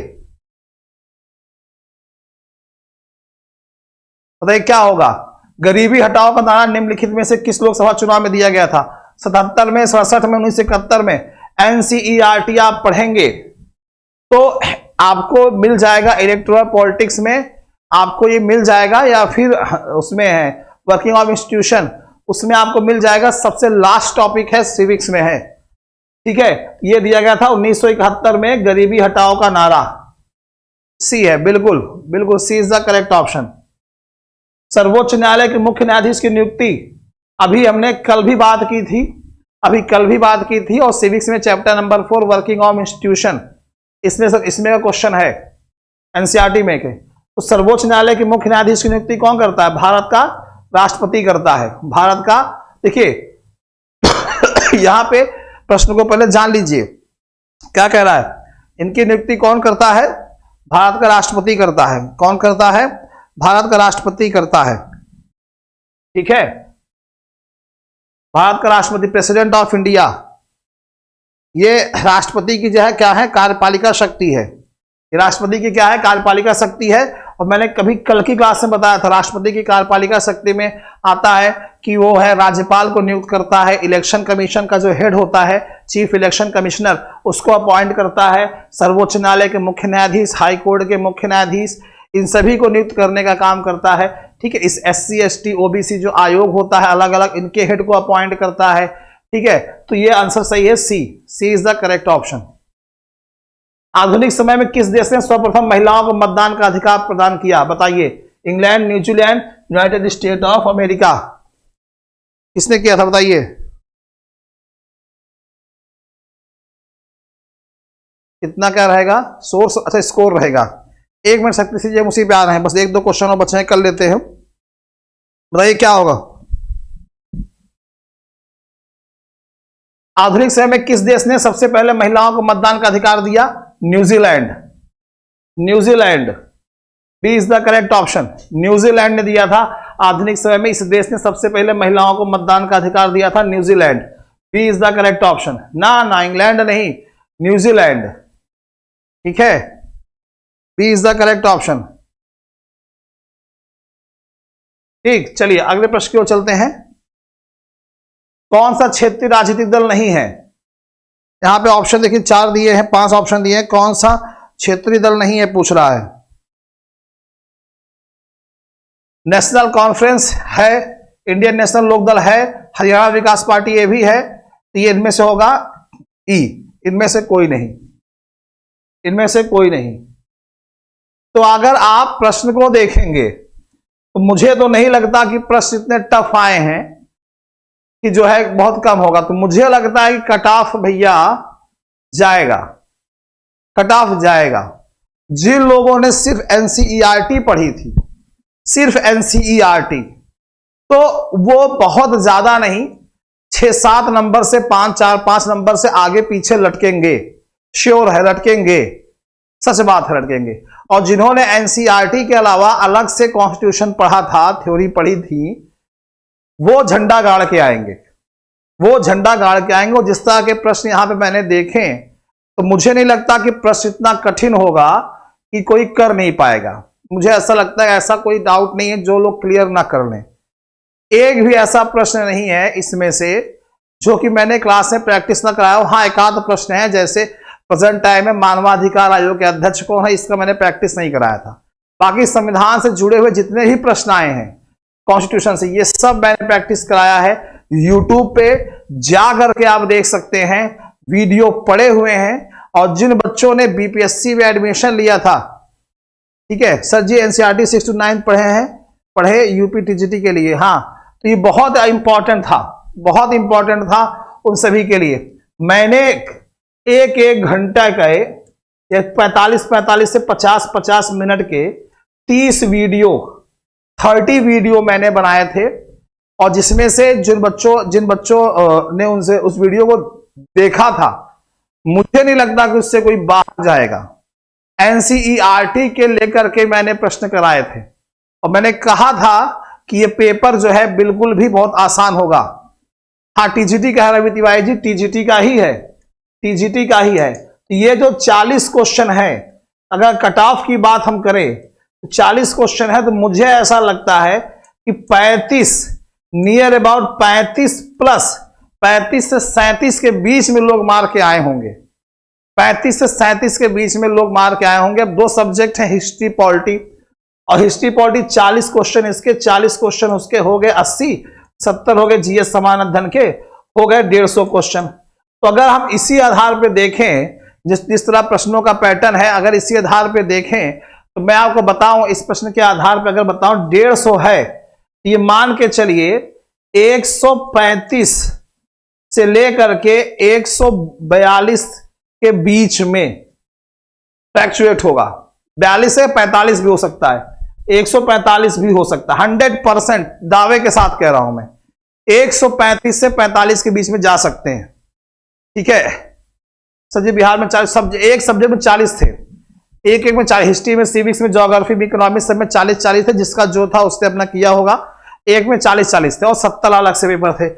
बताइए क्या होगा। गरीबी हटाओ का नारा निम्नलिखित में से किस लोकसभा चुनाव में दिया गया था? 77 में, 67 में, 1971 में। एनसीईआरटी आप पढ़ेंगे तो आपको मिल जाएगा इलेक्टोरल पॉलिटिक्स में, आपको ये मिल जाएगा, या फिर उसमें है वर्किंग ऑफ इंस्टीट्यूशन, उसमें आपको मिल जाएगा। सबसे लास्ट टॉपिक है सिविक्स में है, ठीक है। ये दिया गया था 1971 में, गरीबी हटाओ का नारा। सी है, बिल्कुल बिल्कुल सी इज द करेक्ट ऑप्शन। सर्वोच्च न्यायालय के मुख्य न्यायाधीश की नियुक्ति अभी हमने कल भी बात की थी, और सिविक्स में chapter number 4 working of institution, इसमें का क्वेश्चन है एनसीईआरटी में के। तो सर्वोच्च न्यायालय के मुख्य न्यायाधीश की नियुक्ति कौन करता है? भारत का राष्ट्रपति करता है, भारत का। देखिए यहां पे प्रश्न को पहले जान लीजिए क्या कह रहा है। इनकी नियुक्ति कौन करता है? भारत का राष्ट्रपति करता है। कौन करता है? भारत का राष्ट्रपति करता है, ठीक है। भारत का राष्ट्रपति, प्रेसिडेंट ऑफ इंडिया, ये राष्ट्रपति की जो है क्या है? कार्यपालिका शक्ति है। ये राष्ट्रपति की क्या है? कार्यपालिका शक्ति है। और मैंने कभी कल की क्लास में बताया था, राष्ट्रपति की कार्यपालिका शक्ति में आता है कि वो है राज्यपाल को नियुक्त करता है, इलेक्शन कमीशन का जो हेड होता है चीफ इलेक्शन कमिश्नर, उसको अपॉइंट करता है, सर्वोच्च न्यायालय के मुख्य न्यायाधीश, हाई कोर्ट के मुख्य न्यायाधीश, इन सभी को नियुक्त करने का काम करता है, ठीक है। इस SC ST OBC जो आयोग होता है अलग अलग, इनके हेड को अपॉइंट करता है, ठीक है। तो ये आंसर सही है, सी इज द करेक्ट ऑप्शन। आधुनिक समय में किस देश ने सर्वप्रथम महिलाओं को मतदान का अधिकार प्रदान किया? बताइए। England, New Zealand, United state of America, किसने किया था बताइए। कितना क्या रहेगा? सोर्स, अच्छा स्कोर रहेगा। 1 मिनट शक्ति से हम उसी पे आ रहे हैं, बस 1-2 क्वेश्चन और बचे हैं, कर लेते हैं। बताइए क्या होगा। आधुनिक समय में किस देश ने सबसे पहले महिलाओं को मतदान का अधिकार दिया? New Zealand. New Zealand, B is the correct option. New Zealand ने दिया था। आधुनिक समय में इस देश ने सबसे पहले महिलाओं को मतदान का अधिकार दिया था, New Zealand. B is the correct option. ना इंग्लैंड नहीं, न्यूजीलैंड, ठीक है। B is the correct option. ठीक, चलिए अगले प्रश्न की ओर चलते हैं। कौन सा क्षेत्रीय राजनीतिक दल नहीं है? यहां पे ऑप्शन देखिए 4 दिए हैं, 5 ऑप्शन दिए हैं। कौन सा क्षेत्रीय दल नहीं है पूछ रहा है। नेशनल कॉन्फ्रेंस है, इंडियन नेशनल लोकदल है, हरियाणा विकास पार्टी ये भी है। तो ये इनमें से होगा ई, इनमें से कोई नहीं, इनमें से कोई नहीं। तो अगर आप प्रश्न को देखेंगे तो मुझे तो नहीं लगता कि प्रश्न इतने टफ आए हैं कि जो है बहुत कम होगा। तो मुझे लगता है कि कट ऑफ भैया जाएगा, कट ऑफ जाएगा। जिन लोगों ने सिर्फ एनसीईआरटी पढ़ी थी, सिर्फ एनसीईआरटी, तो वो बहुत ज्यादा नहीं, 6-7 नंबर से 5-4-5 नंबर से आगे पीछे लटकेंगे, श्योर है लटकेंगे, सच बात है लटकेंगे। और जिन्होंने एनसीईआरटी के अलावा अलग से कॉन्स्टिट्यूशन पढ़ा था, थ्योरी पढ़ी थी, वो झंडा गाड़ के आएंगे, वो झंडा गाड़ के आएंगे। और जिस तरह के प्रश्न यहां पे मैंने देखे तो मुझे नहीं लगता कि प्रश्न इतना कठिन होगा कि कोई कर नहीं पाएगा। मुझे ऐसा लगता है, ऐसा कोई डाउट नहीं है जो लोग क्लियर ना कर लें। एक भी ऐसा प्रश्न नहीं है इसमें से जो कि मैंने क्लास में प्रैक्टिस ना कराया हो। हाँ, एक आध प्रश्न है, जैसे प्रेजेंट टाइम में मानवाधिकार आयोग के अध्यक्ष कौन है, इसका मैंने प्रैक्टिस नहीं कराया था। बाकी संविधान से जुड़े हुए जितने भी प्रश्न आए हैं कॉन्स्टिट्यूशन से, ये सब मैंने प्रैक्टिस कराया है। यूट्यूब पे जा करके आप देख सकते हैं, वीडियो पड़े हुए हैं। और जिन बच्चों ने बीपीएससी में एडमिशन लिया था, ठीक है सर जी, एनसीईआरटी 6 to 9 पढ़े यूपी टीजीटी के लिए, हाँ, तो ये बहुत इंपॉर्टेंट था, बहुत इंपॉर्टेंट था उन सभी के लिए। मैंने एक घंटा के 45 से 50 मिनट के 30 वीडियो मैंने बनाए थे। और जिसमें से जिन बच्चों ने उनसे उस वीडियो को देखा था, मुझे नहीं लगता कि उससे कोई बाहर जाएगा। एनसीईआरटी के लेकर के मैंने प्रश्न कराए थे और मैंने कहा था कि ये पेपर जो है बिल्कुल भी बहुत आसान होगा। हाँ, टीजीटी का है रवि तिवारी जी, टीजीटी का ही है, टीजीटी का ही है। तो ये जो 40 क्वेश्चन है, अगर कट ऑफ की बात हम करें तो 40 क्वेश्चन है, तो मुझे ऐसा लगता है कि 35 नियर अबाउट 35 प्लस 35 से 37 के बीच में लोग मार के आए होंगे। 35 से 37 के बीच में लोग मार के आए होंगे। अब दो सब्जेक्ट हैं, हिस्ट्री पॉलिटी, और हिस्ट्री पॉलिटी 40 क्वेश्चन इसके, 40 क्वेश्चन उसके, हो गए 80, 70 हो गए जीएस समान अध्ययन के, हो गए 150 क्वेश्चन। तो अगर हम इसी आधार पे देखें, जिस तरह प्रश्नों का पैटर्न है, अगर इसी आधार पे देखें तो मैं आपको बताऊं, इस प्रश्न के आधार पे अगर बताऊं 150 है, तो ये मान के चलिए 135 से लेकर के 142 के बीच में फ्लैक्चुएट होगा। 42 से 45 भी हो सकता है, 145 भी हो सकता है, 100% दावे के साथ कह रहा हूं मैं, 135 से 45 के बीच में जा सकते हैं। ठीक है सर जी, बिहार में 40 एक सब्जेक्ट में 40 थे, एक में 40, हिस्ट्री में, सिविक्स में, ज्योग्राफी में, इकोनॉमिक्स सब में 40-40 थे, जिसका जो था उसने अपना किया होगा। एक में 40-40 थे और 70 अलग से पेपर थे।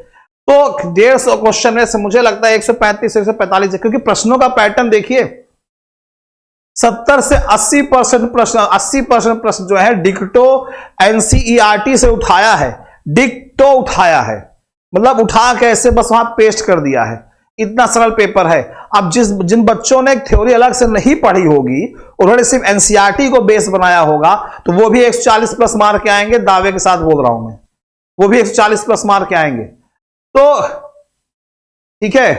तो 150 क्वेश्चन में से मुझे लगता है 135 से 145 है, क्योंकि प्रश्नों का पैटर्न देखिए, 70 से 80% प्रश्न, 80% प्रश्न जो है डिक्टो एनसीईआरटी से उठाया है, डिक्टो उठाया है, मतलब उठा के ऐसे बस वहां पेस्ट कर दिया है। इतना सरल पेपर है। अब जिन बच्चों ने थ्योरी अलग से नहीं पढ़ी होगी, उन्होंने सिर्फ एनसीईआरटी को बेस बनाया होगा, तो वो भी 140 प्लस मार्क के आएंगे, दावे के साथ बोल रहा हूं मैं, वो भी 140 प्लस मार्क के आएंगे। तो ठीक है,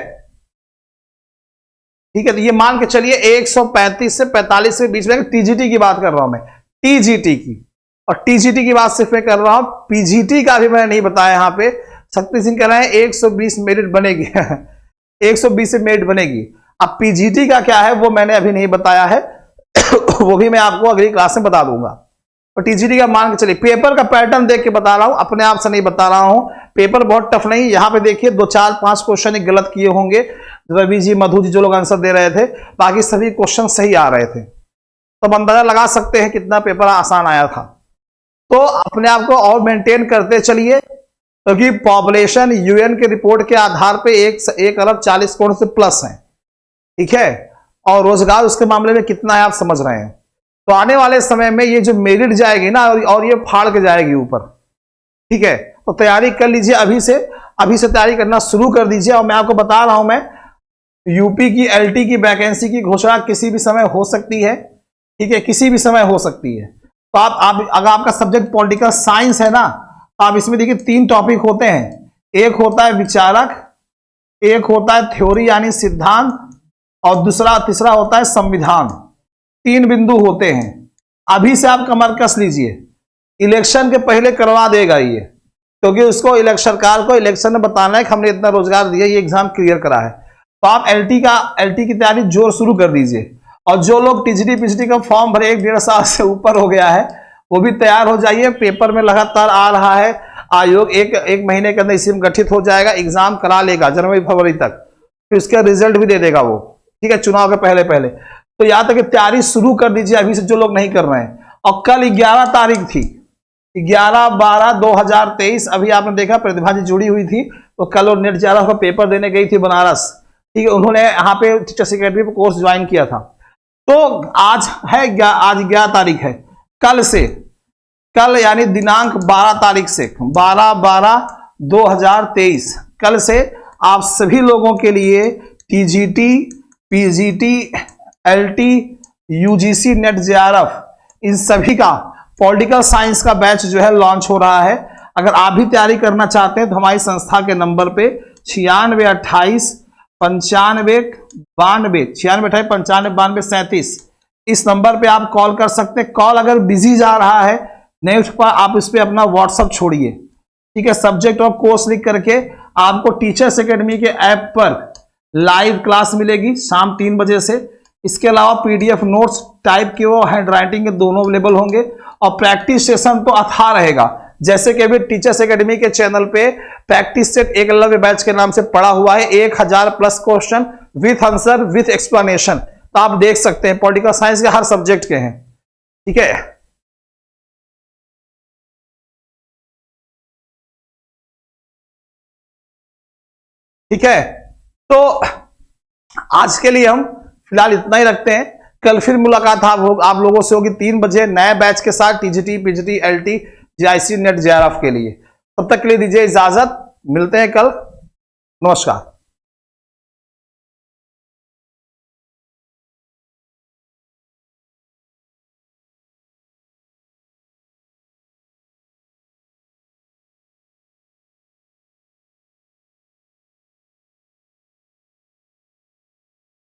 ठीक है, तो ये मान के चलिए 135 से 45 के बीच में, टीजीटी की बात कर रहा हूं मैं, टीजीटी की, और टीजीटी की बात सिर्फ मैं कर रहा हूं, पीजीटी का भी मैंने नहीं बताया। यहां पे शक्ति सिंह कह रहे हैं 120 मेरिट बनेगी 120 से मेरिट बनेगी। अब पीजीटी का क्या है वो मैंने अभी नहीं बताया है वो भी मैं आपको अगली क्लास में बता दूंगा। और टीजीटी का मान के चलिए, पेपर का पैटर्न देख के बता रहा हूं, अपने आप से नहीं बता रहा हूं। पेपर बहुत टफ नहीं, यहां पे देखिए 2, 4, 5 क्वेश्चन गलत किए होंगे, रवि जी, मधु जी, जो लोग आंसर दे रहे थे, बाकी सभी क्वेश्चन सही आ रहे थे। तो अंदाजा लगा सकते हैं कितना पेपर आसान आया था। तो अपने आप को और मेंटेन करते चलिए, क्योंकि पॉपुलेशन यूएन के रिपोर्ट के आधार पे 1 अरब 40 करोड़ से प्लस है। ठीक है, और रोजगार उसके मामले में कितना है आप समझ रहे हैं। तो आने वाले समय में ये जो मेरिट जाएगी ना, और ये फाड़ के जाएगी ऊपर। ठीक है, तो तैयारी कर लीजिए, अभी से तैयारी करना शुरू कर दीजिए। और मैं आपको बता रहा हूं, मैं यूपी की एलटी की वैकेंसी की घोषणा किसी भी समय हो सकती है। ठीक है, किसी भी समय हो सकती है। तो आप अगर आपका सब्जेक्ट पॉलिटिकल साइंस है ना, तो आप इसमें देखिए 3 टॉपिक होते हैं, एक होता है विचारक, एक होता है थ्योरी यानी सिद्धांत, और तीसरा होता है संविधान। 3 बिंदु होते हैं। अभी से आप कमर कस लीजिए, इलेक्शन के पहले करवा देगा ये, क्योंकि उसको सरकार को इलेक्शन में बताना है कि हमने इतना रोजगार दिया, ये एग्जाम क्लियर करा है। तो आप एलटी की तैयारी जोर शुरू कर दीजिए। और जो लोग टीजीटी पीजीटी का फॉर्म भरे 1-1.5 साल से ऊपर हो गया है, वो भी तैयार हो जाइए। पेपर में लगातार आ रहा है, आयोग एक महीने के अंदर इसी में गठित हो जाएगा, एग्जाम करा लेगा जनवरी-फरवरी तक, फिर उसका रिजल्ट भी दे देगा वो। ठीक है, चुनाव के पहले। तो यहां तक तैयारी शुरू कर दीजिए अभी से, जो लोग नहीं कर रहे हैं। और कल 11 तारीख थी, 11/12/2023। अभी आपने देखा प्रतिभा जी जुड़ी हुई थी, तो कल वो नेट JRF का पेपर देने गई थी बनारस। ठीक है, उन्होंने यहाँ पे टीचर्स अकेडमी पे कोर्स ज्वाइन किया था। तो आज 11 तारीख है, कल यानी दिनांक 12 तारीख से 12/12/2023 कल से आप सभी लोगों के लिए TGT, PGT, LT, UGC, net JRF, इन सभी का पॉलिटिकल साइंस का बैच जो है लॉन्च हो रहा है। अगर आप भी तैयारी करना चाहते हैं तो हमारी संस्था के नंबर पे 96289592 इस नंबर पे आप कॉल कर सकते हैं। कॉल अगर बिजी जा रहा है, नहीं उठ पा, आप इस पे अपना व्हाट्सअप छोड़िए। ठीक है, सब्जेक्ट और कोर्स लिख करके आपको टीचर्स अकेडमी के ऐप पर लाइव क्लास मिलेगी शाम 3 बजे से। इसके अलावा पीडीएफ नोट्स टाइप के वो हैंड राइटिंग के दोनों अवेलेबल होंगे, और प्रैक्टिस सेशन तो अथाह रहेगा। जैसे कि अभी टीचर्स अकेडमी के चैनल पे प्रैक्टिस सेट एकलव्य बैच के नाम से पड़ा हुआ है, 1000 plus question with answer with explanation. तो आप देख सकते हैं, पॉलिटिकल साइंस के हर सब्जेक्ट के हैं। ठीक है। ठीक है, तो आज के लिए हम फिलहाल इतना ही रखते हैं। कल फिर मुलाकात आप लोगों से होगी 3 बजे नए बैच के साथ, TGT, PGT, LT, JIC, net, JRF के लिए। तब तक के लिए दीजिए इजाजत, मिलते हैं कल। नमस्कार।